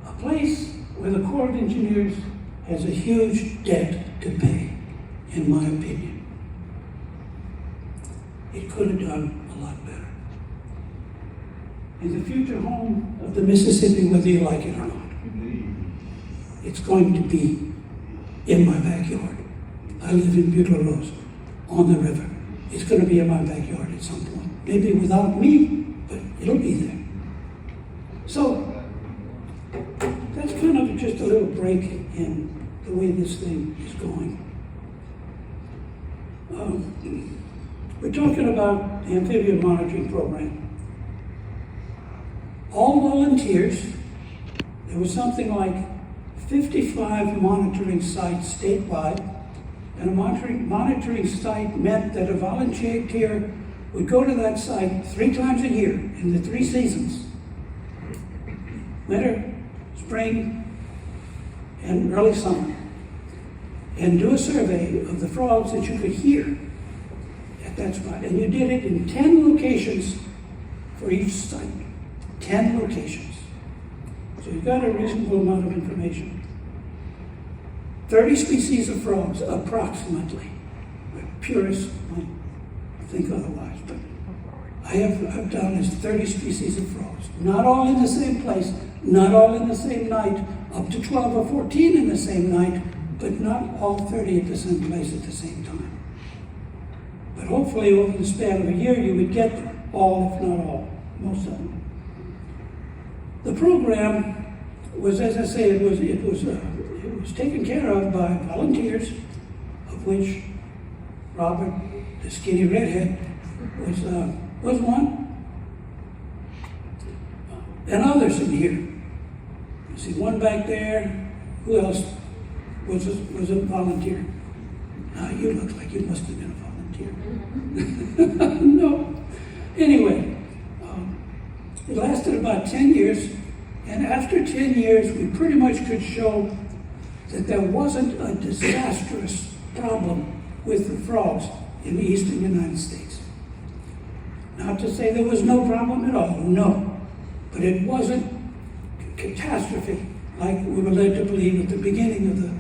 A place where the Corps of Engineers has a huge debt to pay, in my opinion. It could have done a lot better. And the future home of the Mississippi, whether you like it or not. It's going to be in my backyard. I live in Butte Rose, on the river. It's going to be in my backyard at some point. Maybe without me, but it'll be there. So, that's kind of just a little break in the way this thing is going. We're talking about the amphibian monitoring program. All volunteers. There was something like 55 monitoring sites statewide, and a monitoring site meant that a volunteer would go to that site 3 times a year in the 3 seasons: winter, spring, and early summer, and do a survey of the frogs that you could hear at that spot. And you did it in 10 locations for each site. 10 locations. So you got a reasonable amount of information. 30 species of frogs, approximately. The purists might think otherwise, but I've done as 30 species of frogs. Not all in the same place, not all in the same night, up to 12 or 14 in the same night, but not all 30 at the same place at the same time. But hopefully over the span of a year you would get all, if not all, most of them. The program was, as I say, it was taken care of by volunteers, of which Robert, the skinny redhead, was one, and others in here. You see one back there. Who else was a volunteer? You look like you must have been a volunteer. No. Anyway. It lasted about 10 years, and after 10 years, we pretty much could show that there wasn't a disastrous problem with the frogs in the eastern United States. Not to say there was no problem at all, no. But it wasn't a catastrophe like we were led to believe at the beginning of the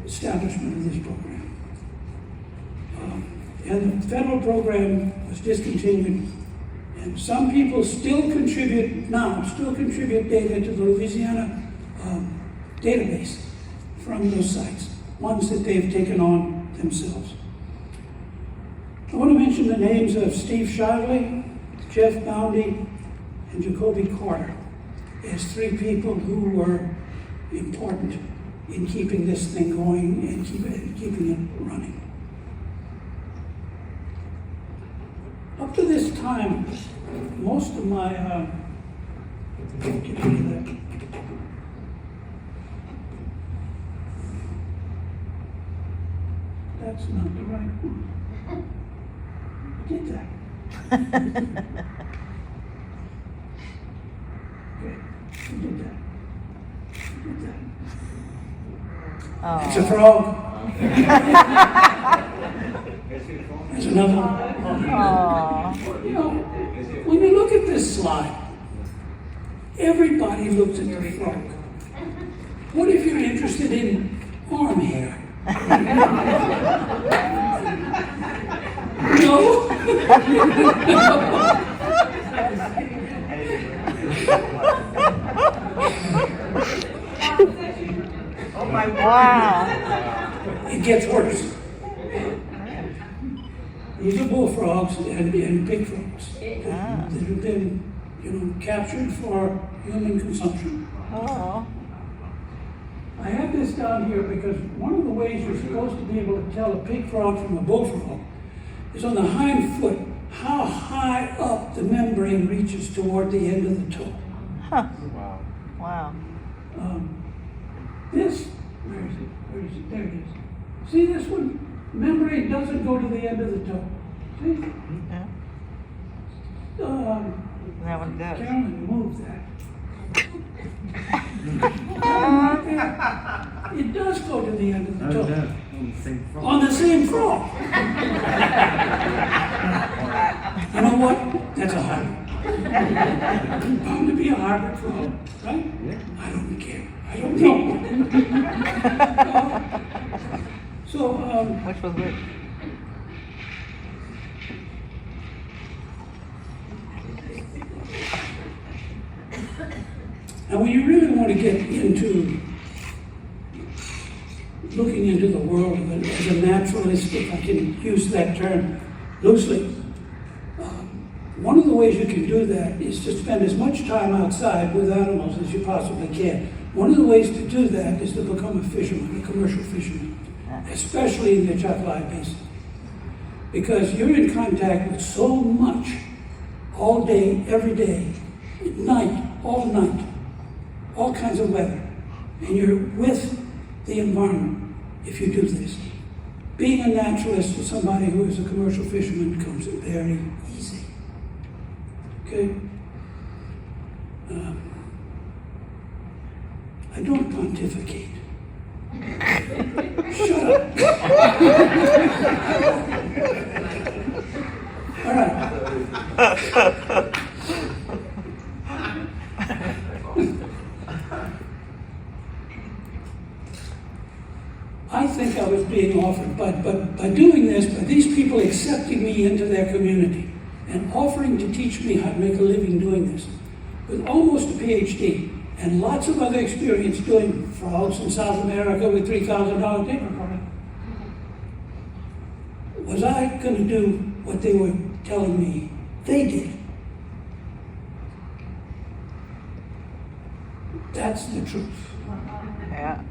establishment of this program. And the federal program was discontinued. And some people still contribute data to the Louisiana database from those sites, ones that they've taken on themselves. I want to mention the names of Steve Shively, Jeff Boundy, and Jacoby Carter as 3 people who were important in keeping this thing going and keeping it running. Up to this time, most of my, that's not the right one. I did that. Okay, I did that. I did that. It's a frog. There's another one. Oh. You know, when you look at this slide, everybody looks at the frog. What if you're interested in arm hair? No? Wow. It gets worse. These are bullfrogs and pig frogs that have been, captured for human consumption. Oh. I have this down here because one of the ways you're supposed to be able to tell a pig frog from a bullfrog is on the hind foot, how high up the membrane reaches toward the end of the toe. Huh. Wow. This, where is it? Where is it? There it is. See this one? Membrane doesn't go to the end of the toe. See? Yeah. That one does. Carolyn, move that. It does go to the end of the toe. On the same frog. You know what? That's a hybrid. Bound to be a hybrid frog, right? Yeah. I don't care. I don't know. Which was which? Now, when you really want to get into looking into the world as a naturalist, if I can use that term loosely, one of the ways you can do that is to spend as much time outside with animals as you possibly can. One of the ways to do that is to become a fisherman, a commercial fisherman, especially in the Atchafalaya Basin. Because you're in contact with so much all day, every day, at night, all kinds of weather, and you're with the environment if you do this. Being a naturalist for somebody who is a commercial fisherman comes very easy. Okay? I don't pontificate. Shut up. All right. I think I was being offered, but by doing this, by these people accepting me into their community and offering to teach me how to make a living doing this, with almost a PhD and lots of other experience doing frogs in South America with $3,000 paper product, was I going to do what they were telling me they did? That's the truth. Yeah.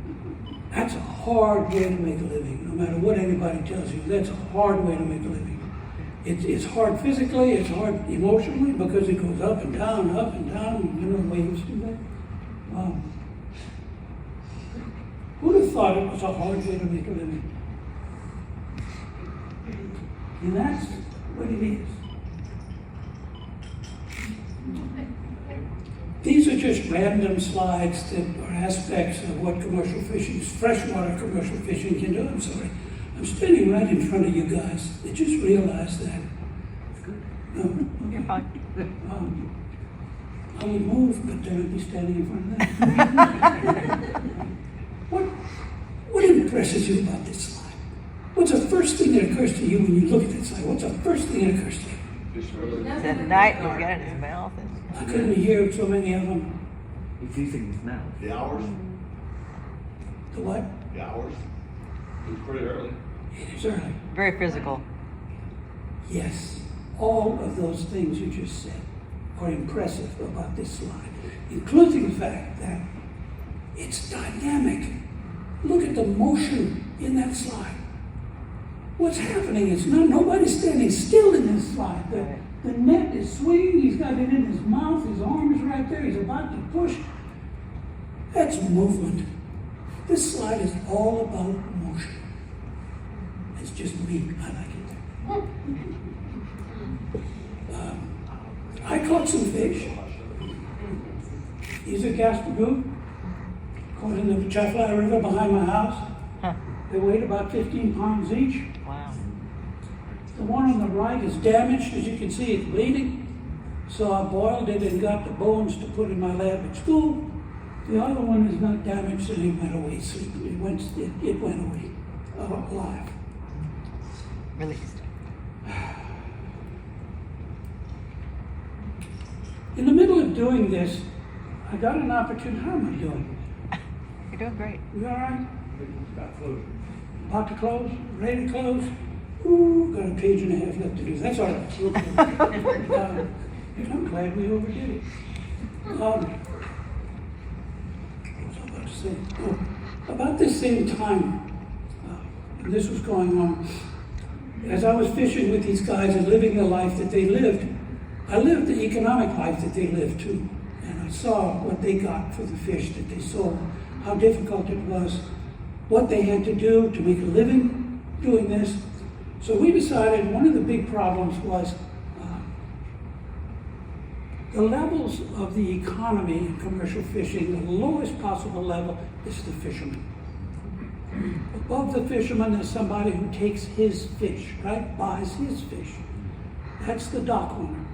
That's a hard way to make a living, no matter what anybody tells you. That's a hard way to make a living. It's hard physically, it's hard emotionally, because it goes up and down, you know the waves do that. Who'd have thought it was a hard way to make a living? And that's what it is. These are just random slides that are aspects of what commercial fishing, freshwater commercial fishing can do. I'm sorry. I'm standing right in front of you guys. I just realized that. You're fine. I would move, but then I'd be standing in front of them. What impresses you about this slide? What's the first thing that occurs to you when you look at that slide? What's the first thing that occurs to you? That night he's got it in his mouth. I couldn't hear so many of them. He's using his mouth. The hours? The what? The hours? It's pretty early. It is early. Very physical. Yes, all of those things you just said are impressive about this slide, including the fact that it's dynamic. Look at the motion in that slide. What's happening is nobody's standing still in this slide. The net is swinging, he's got it in his mouth, his arm is right there, he's about to push. That's movement. This slide is all about motion. It's just me, I like it. I caught some fish. These are Gaspagoo, caught in the Chafly River behind my house. They weighed about 15 pounds each. Wow. The one on the right is damaged, as you can see, it's bleeding. So I boiled it and got the bones to put in my lab at school. The other one is not damaged and it went away. So it went away alive. Released. In the middle of doing this, I got an opportunity. How am I doing? You're doing great. You all right? About to close? Ready to close? Ooh, got a page and a half left to do. That's all right. I'm glad we overdid it. What was I about to say? Oh, about this same time, and this was going on, as I was fishing with these guys and living the life that they lived, I lived the economic life that they lived too. And I saw what they got for the fish that they sold, how difficult it was, what they had to do to make a living doing this. So we decided one of the big problems was the levels of the economy in commercial fishing. The lowest possible level is the fisherman. Above the fisherman is somebody who takes his fish, right? Buys his fish. That's the dock owner.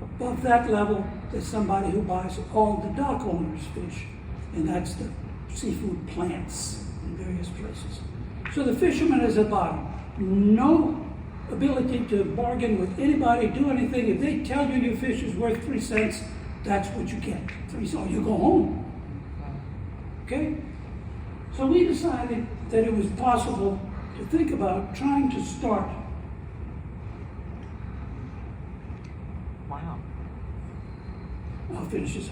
Above that level is somebody who buys all the dock owner's fish, and that's the seafood plants in various places. So the fisherman is at the bottom. No ability to bargain with anybody, do anything. If they tell you your fish is worth 3 cents, that's what you get. 3 cents, you go home. Okay? So we decided that it was possible to think about trying to start. Wow. I'll finish this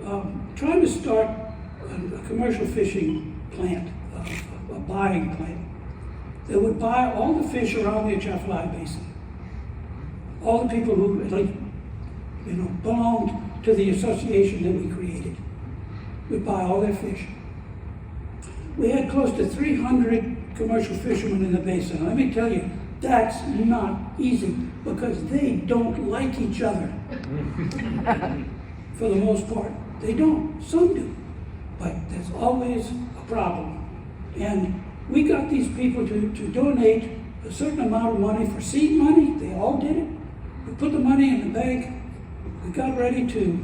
up. Trying to start a commercial fishing plant, a buying plant, that would buy all the fish around the Chafly Basin. All the people who, belonged to the association that we created would buy all their fish. We had close to 300 commercial fishermen in the basin. Let me tell you, that's not easy because they don't like each other. For the most part, they don't. Some do, but there's always a problem. And we got these people to donate a certain amount of money for seed money. They all did it. We put the money in the bank. We got ready to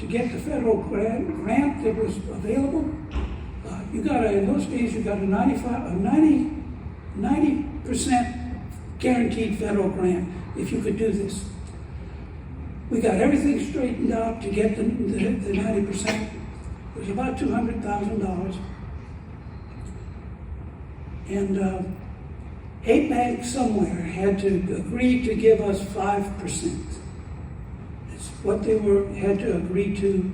get the federal grant that was available. In those days, you got a 90% guaranteed federal grant if you could do this. We got everything straightened out to get the 90%. It was about $200,000. And a bank somewhere had to agree to give us 5%. That's what they had to agree to.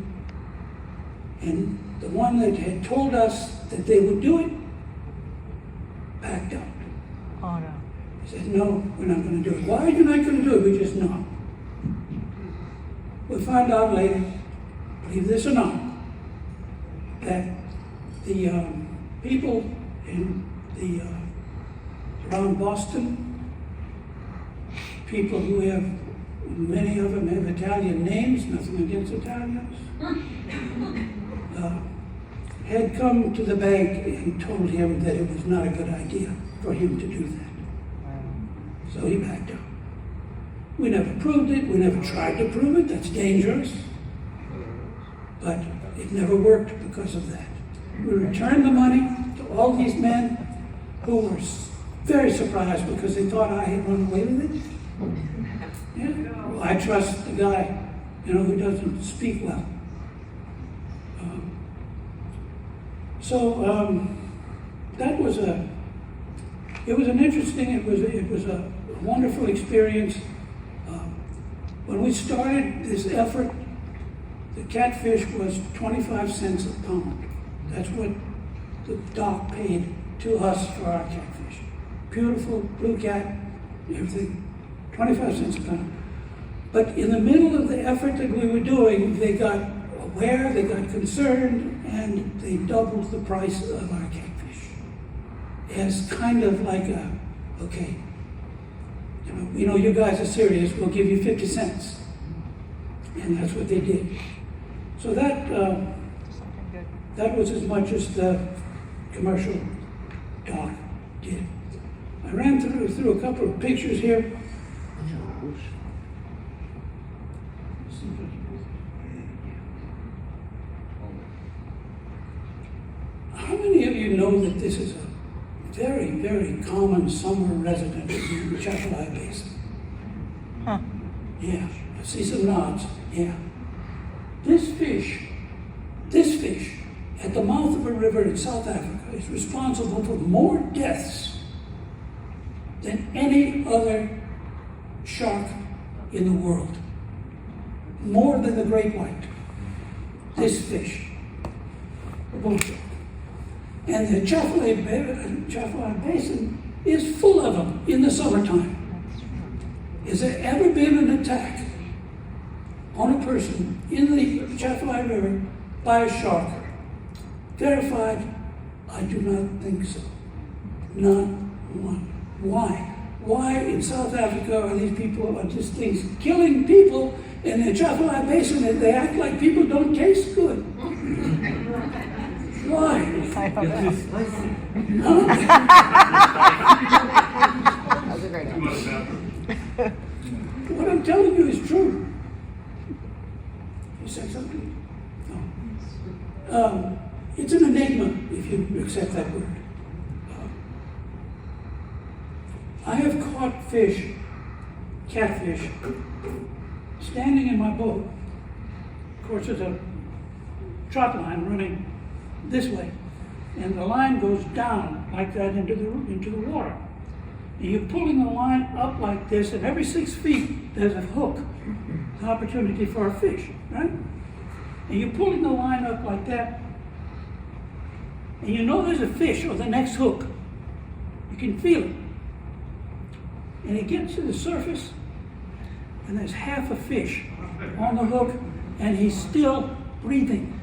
And the one that had told us that they would do it backed out. Oh no. He said, no, we're not going to do it. Why are you not going to do it? We just not. We found out later, believe this or not, that the people in around Boston, people who have, many of them have Italian names, nothing against Italians, had come to the bank and told him that it was not a good idea for him to do that. So he backed out. We never proved it, we never tried to prove it, that's dangerous. But it never worked because of that. We returned the money to all these men who were very surprised because they thought I had run away with it. Yeah. Well, I trust the guy, who doesn't speak well. That was it was a wonderful experience. When we started this effort, the catfish was 25 cents a pound. That's what the dock paid to us for our catfish. Beautiful blue cat, everything, 25 cents a pound. But in the middle of the effort that we were doing, they got aware, they got concerned, and they doubled the price of our catfish. As kind of like okay, You guys are serious, we'll give you 50 cents. And that's what they did. So that was as much as the commercial doc did. I ran through a couple of pictures here. How many of you know that this is a very, very common summer resident in the Delahoussaye Basin? Huh. Yeah, I see some nods, yeah. This fish, at the mouth of a river in South Africa is responsible for more deaths than any other shark in the world. More than the great white. This fish, the bull shark. And the Delahoussaye Basin is full of them in the summertime. Has there ever been an attack on a person in the Delahoussaye River by a shark? Verified? I do not think so. Not one. Why? Why in South Africa are these people, are just things killing people in the Delahoussaye Basin and they act like people don't taste good? Why? I don't You're know. too spicy. That was a great one. What I'm telling you is true. You said something? No. It's an enigma, if you accept that word. I have caught fish, catfish, standing in my boat. Of course, there's a trot line running this way, and the line goes down like that into the water. And you're pulling the line up like this, and every 6 feet there's a hook, an opportunity for a fish, right? And you're pulling the line up like that, and you know there's a fish on the next hook. You can feel it. And it gets to the surface, and there's half a fish on the hook, and he's still breathing.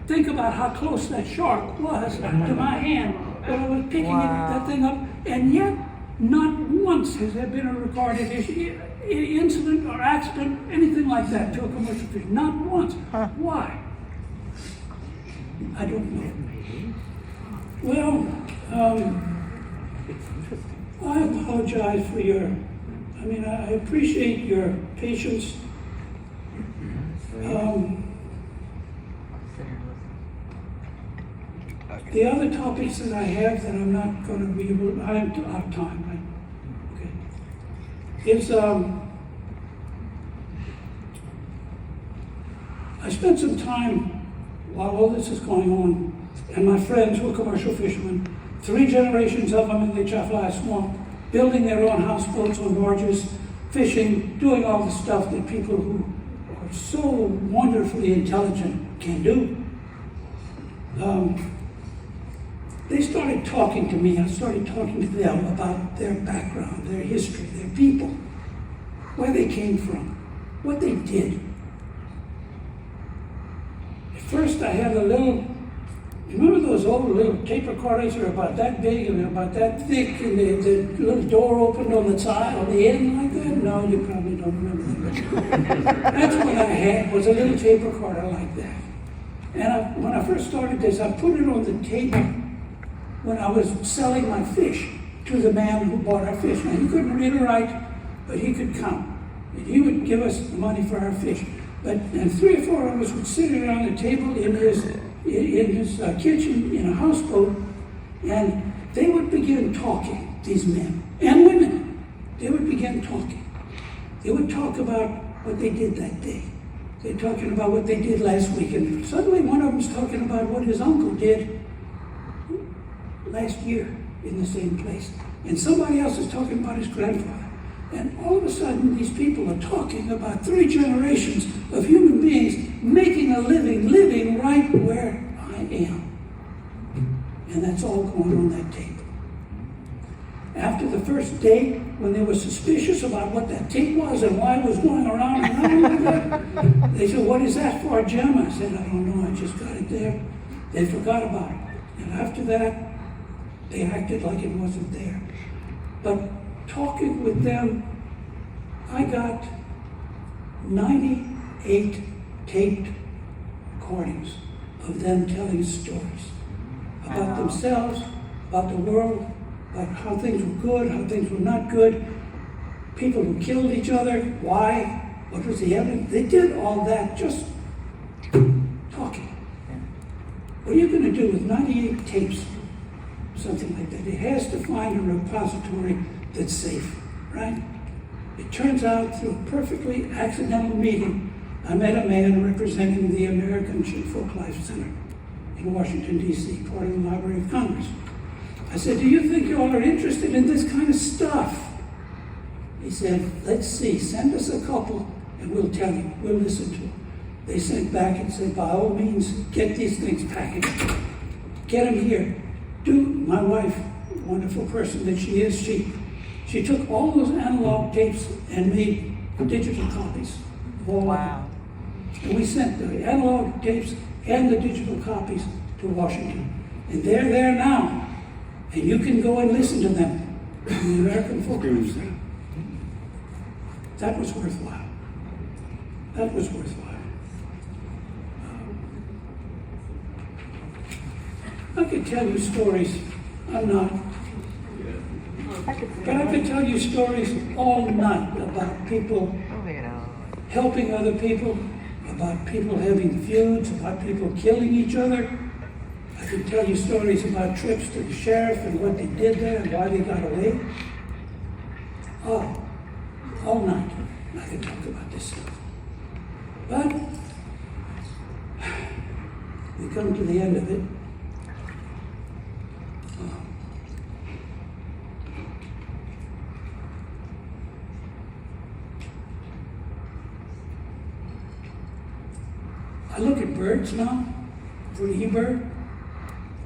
Think about how close that shark was to my hand when I was picking that thing up, and yet not once has there been a recorded incident or accident, anything like that, to a commercial fish. Not once. Why? I don't know. Well, I apologize for I appreciate your patience. The other topics that I have that I'm not going to be able, I have time, right? Okay. It's, I spent some time while all this is going on, and my friends who are commercial fishermen, 3 generations of them in the Delahoussaye swamp, building their own houseboats on barges, fishing, doing all the stuff that people who are so wonderfully intelligent can do. They started talking to me. I started talking to them about their background, their history, their people, where they came from, what they did. At first I had a little, remember those old little tape recorders that are about that big and about that thick, and the little door opened on the side, on the end like that? No, you probably don't remember that. That's what I had, was a little tape recorder like that. And when I first started this, I put it on the table when I was selling my fish to the man who bought our fish. Now, he couldn't read or write, but he could count. And he would give us the money for our fish. And 3 or 4 of us would sit around the table in his kitchen in a houseboat, and they would begin talking, these men and women. They would begin talking. They would talk about what they did that day. They're talking about what they did last week, and suddenly one of them's talking about what his uncle did last year in the same place. And somebody else is talking about his grandfather. And all of a sudden, these people are talking about 3 generations of human beings making a living right where I am. And that's all going on that tape. After the first day, when they were suspicious about what that tape was and why it was going around and around like that, they said, "What is that for, Jim?" I said, "I don't know, I just got it there." They forgot about it. And after that, they acted like it wasn't there. But talking with them, I got 98 taped recordings of them telling stories about themselves, about the world, about how things were good, how things were not good, people who killed each other, why, what was the evidence. They did all that just talking. What are you going to do with 98 tapes? Something like that. It has to find a repository that's safe, right? It turns out through a perfectly accidental meeting, I met a man representing the American Folk Life Center in Washington, D.C., part of the Library of Congress. I said, do you think you all are interested in this kind of stuff? He said, let's see, send us a couple and we'll tell you, we'll listen to them. They sent back and said, by all means, get these things packaged. Get them here. My wife, wonderful person that she is, she took all those analog tapes and made digital copies of all of them. And we sent the analog tapes and the digital copies to Washington. And they're there now. And you can go and listen to them in the American Folk Life Center. That was worthwhile. That was worthwhile. I could tell you stories. I'm not. But I could tell you stories all night about people helping other people, about people having feuds, about people killing each other. I could tell you stories about trips to the sheriff and what they did there and why they got away. Oh, all night I could talk about this stuff. But we come to the end of it. I look at birds now, for eBird.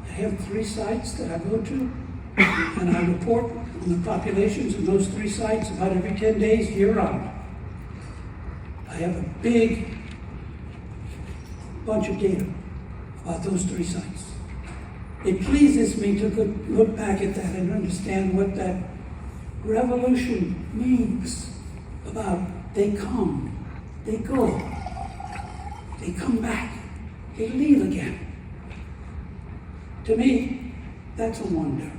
I have 3 sites that I go to, and I report on the populations in those 3 sites about every 10 days, year-round. I have a big bunch of data about those 3 sites. It pleases me to look back at that and understand what that revolution means about they come, they go, they come back, they leave again. To me, that's a wonder.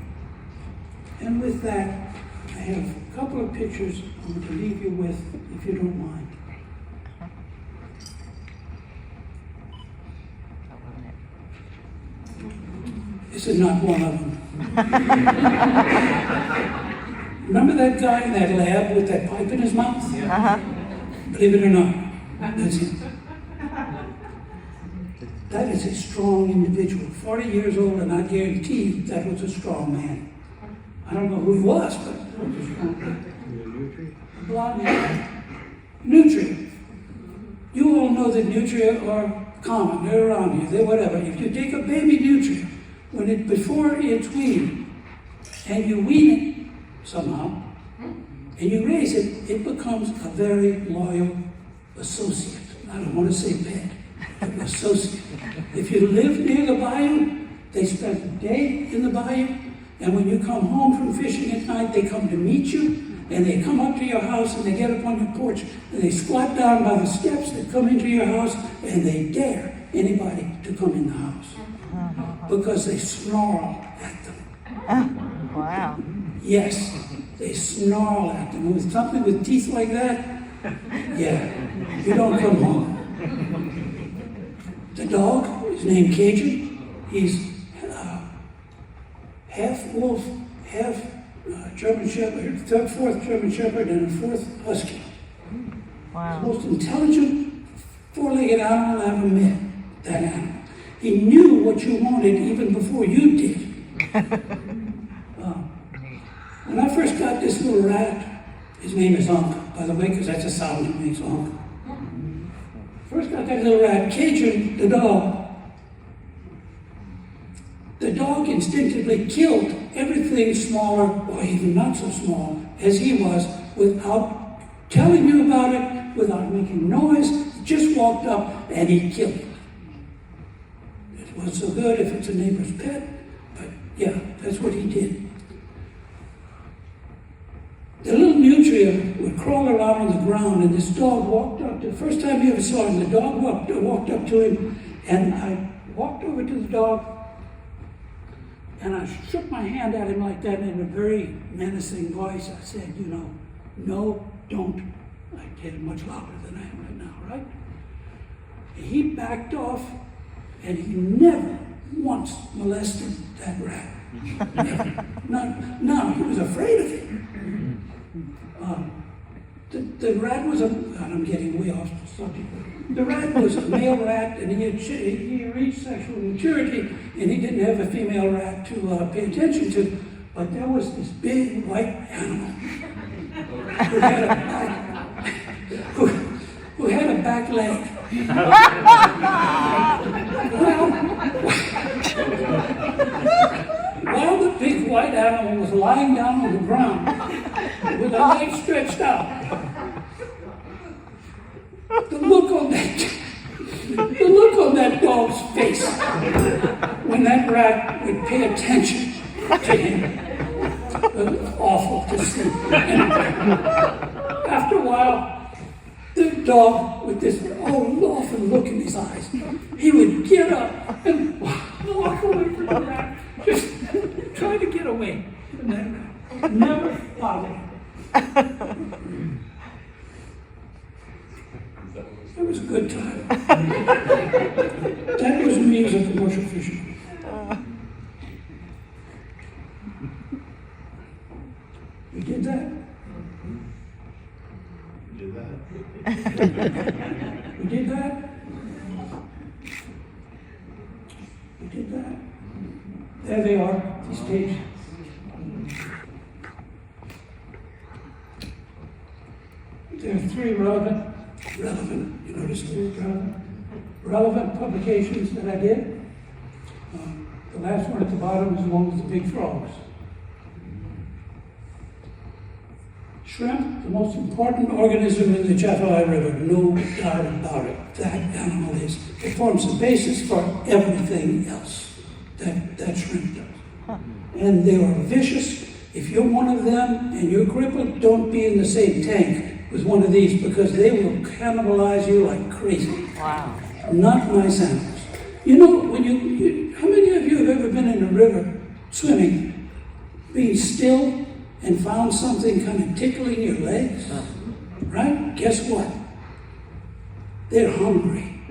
And with that, I have a couple of pictures I want to leave you with, if you don't mind. This is not one of them. Remember that guy in that lab with that pipe in his mouth? Believe it or not, that's him. That is a strong individual, 40 years old, and I guarantee you that was a strong man. I don't know who he was, but he was a strong man. Blonde hair. Nutria. You all know that nutria are common, they're around here, they're whatever. If you take a baby nutria, before it's weaned, and you wean it somehow, and you raise it, it becomes a very loyal associate. I don't want to say pet, but associate. If you live near the bayou, they spend the day in the bayou, and when you come home from fishing at night, they come to meet you, and they come up to your house, and they get up on your porch, and they squat down by the steps that come into your house, and they dare anybody to come in the house. Because they snarl at them. Wow. Yes, they snarl at them. With something with teeth like that, yeah, you don't come home. The dog is named Cajun. He's half wolf, half German Shepherd, fourth German Shepherd, and a 4th Husky. Wow. The most intelligent 4-legged animal I ever met, that animal. He knew what you wanted even before you did. When I first got this little rat, his name is Unc, by the way, because that's a sound it makes, Unc. First got that little rat, Cajun, the dog instinctively killed everything smaller, or even not so small, as he was, without telling you about it, without making noise. He just walked up and he killed it. It wasn't so good if it's a neighbor's pet, but yeah, that's what he did. The little nutria would crawl around on the ground, and this dog walked up to, the first time he ever saw him, the dog walked up to him, and I walked over to the dog, and I shook my hand at him like that in a very menacing voice. I said, you know, no, don't. I did it much louder than I am right now, right? He backed off, and he never once molested that rat. Never. No, he was afraid of it. The rat was I'm getting way off the subject. The rat was a male rat, and he reached sexual maturity, and he didn't have a female rat to pay attention to. But there was this big white animal who had a back leg. While the big white animal was lying down on the ground with a leg stretched out, the look on that dog's face when that rat would pay attention to him was awful to see. And after a while, the dog, with this awful look in his eyes, he would get up and walk away from the rat, just try to get away from that rat. Never bothered him. It was a good time. That was me as a commercial fisherman. We did that. You did that. We did that. We did that. There they are, these tapes. There are three relevant, you notice three relevant publications that I did. The last one at the bottom is the one with the big frogs. Shrimp, the most important organism in the Atchafalaya River, no doubt about it. That animal is. It forms the basis for everything else that shrimp does. And they are vicious. If you're one of them and you're crippled, don't be in the same tank with one of these, because they will cannibalize you like crazy. Wow. Not nice animals. You know, when how many of you have ever been in a river swimming, being still, and found something kind of tickling your legs? Right? Guess what? They're hungry.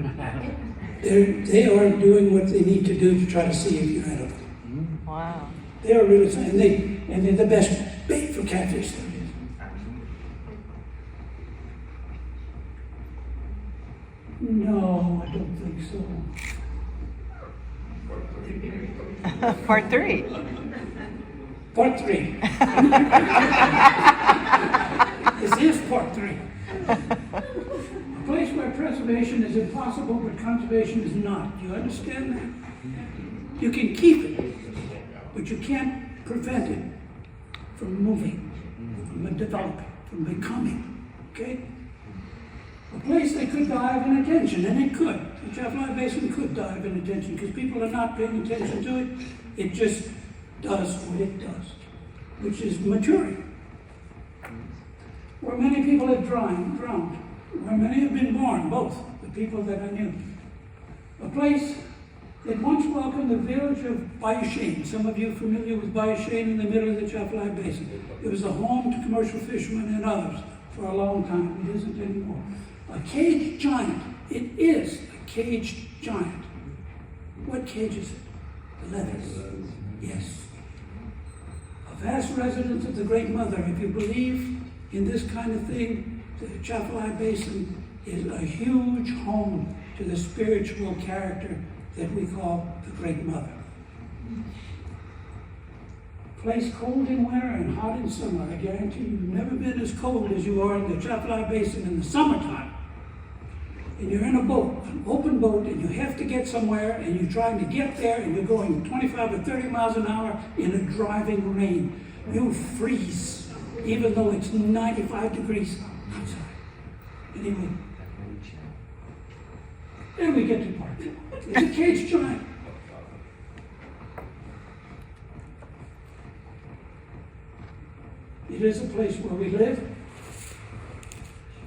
They are doing what they need to do to try to see if you're edible. Wow. They are really, and they're the best bait for catfish there is. No, I don't think so. Part 3. Part 3. This is part 3. A place where preservation is impossible, but conservation is not. Do you understand that? You can keep it, but you can't prevent it from moving, from developing, from becoming. Okay? A place that could die of inattention, and it could. The Atchafalaya Basin could die of inattention because people are not paying attention to it. It just does what it does, which is maturing. Where many people have drowned, where many have been born, both, the people that I knew. A place that once welcomed the village of Bayeshane. Some of you are familiar with Bayeshane in the middle of the Atchafalaya Basin. It was a home to commercial fishermen and others for a long time. It isn't anymore. A caged giant. It is a caged giant. What cage is it? The leathers. Yes. A vast residence of the Great Mother. If you believe in this kind of thing, the Atchafalaya Basin is a huge home to the spiritual character that we call the Great Mother. Place cold in winter and hot in summer. I guarantee you've never been as cold as you are in the Atchafalaya Basin in the summertime. And you're in a boat, an open boat, and you have to get somewhere, and you're trying to get there, and you're going 25 or 30 miles an hour in a driving rain. You freeze, even though it's 95 degrees outside. Anyway, then we get to part. It's a caged giant. It is a place where we live.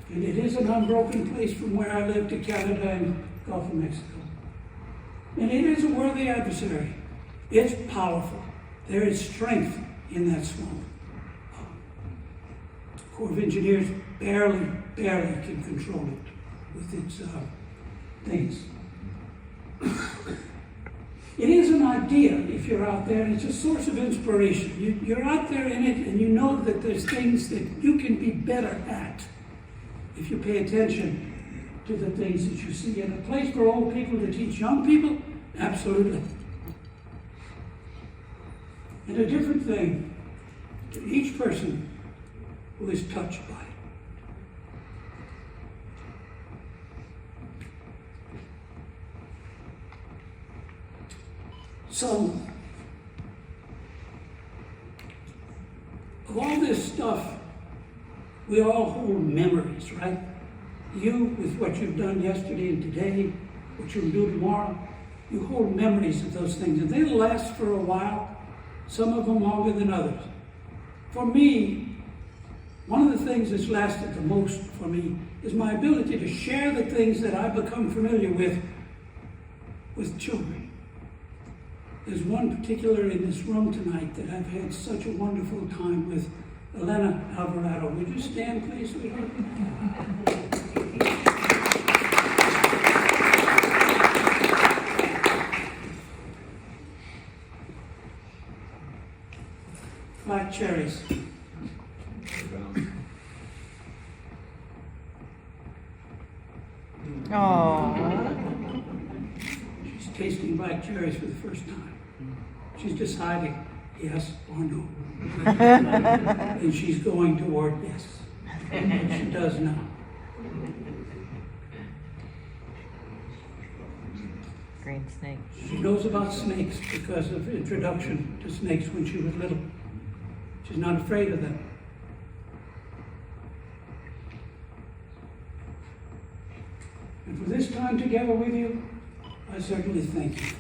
And it is an unbroken place from where I live to Canada and Gulf of Mexico. And it is a worthy adversary. It's powerful. There is strength in that swamp. Corps of Engineers barely can control it with its things. It is an idea if you're out there, and it's a source of inspiration. You're out there in it, and you know that there's things that you can be better at if you pay attention to the things that you see. In a place for old people to teach young people, absolutely. And a different thing to each person who is touched by it. So, of all this stuff, we all hold memories, right? You, with what you've done yesterday and today, what you'll do tomorrow, you hold memories of those things, and they'll last for a while, some of them longer than others. For me, one of the things that's lasted the most for me is my ability to share the things that I've become familiar with children. There's one particular in this room tonight that I've had such a wonderful time with, Elena Alvarado. Would you stand, please, sweetheart? Black cherries. Oh. She's tasting black cherries for the first time. She's deciding yes or no. And she's going toward yes. And she does now. Green snake. She knows about snakes because of introduction to snakes when she was little. She's not afraid of them. And for this time together with you, I certainly thank you.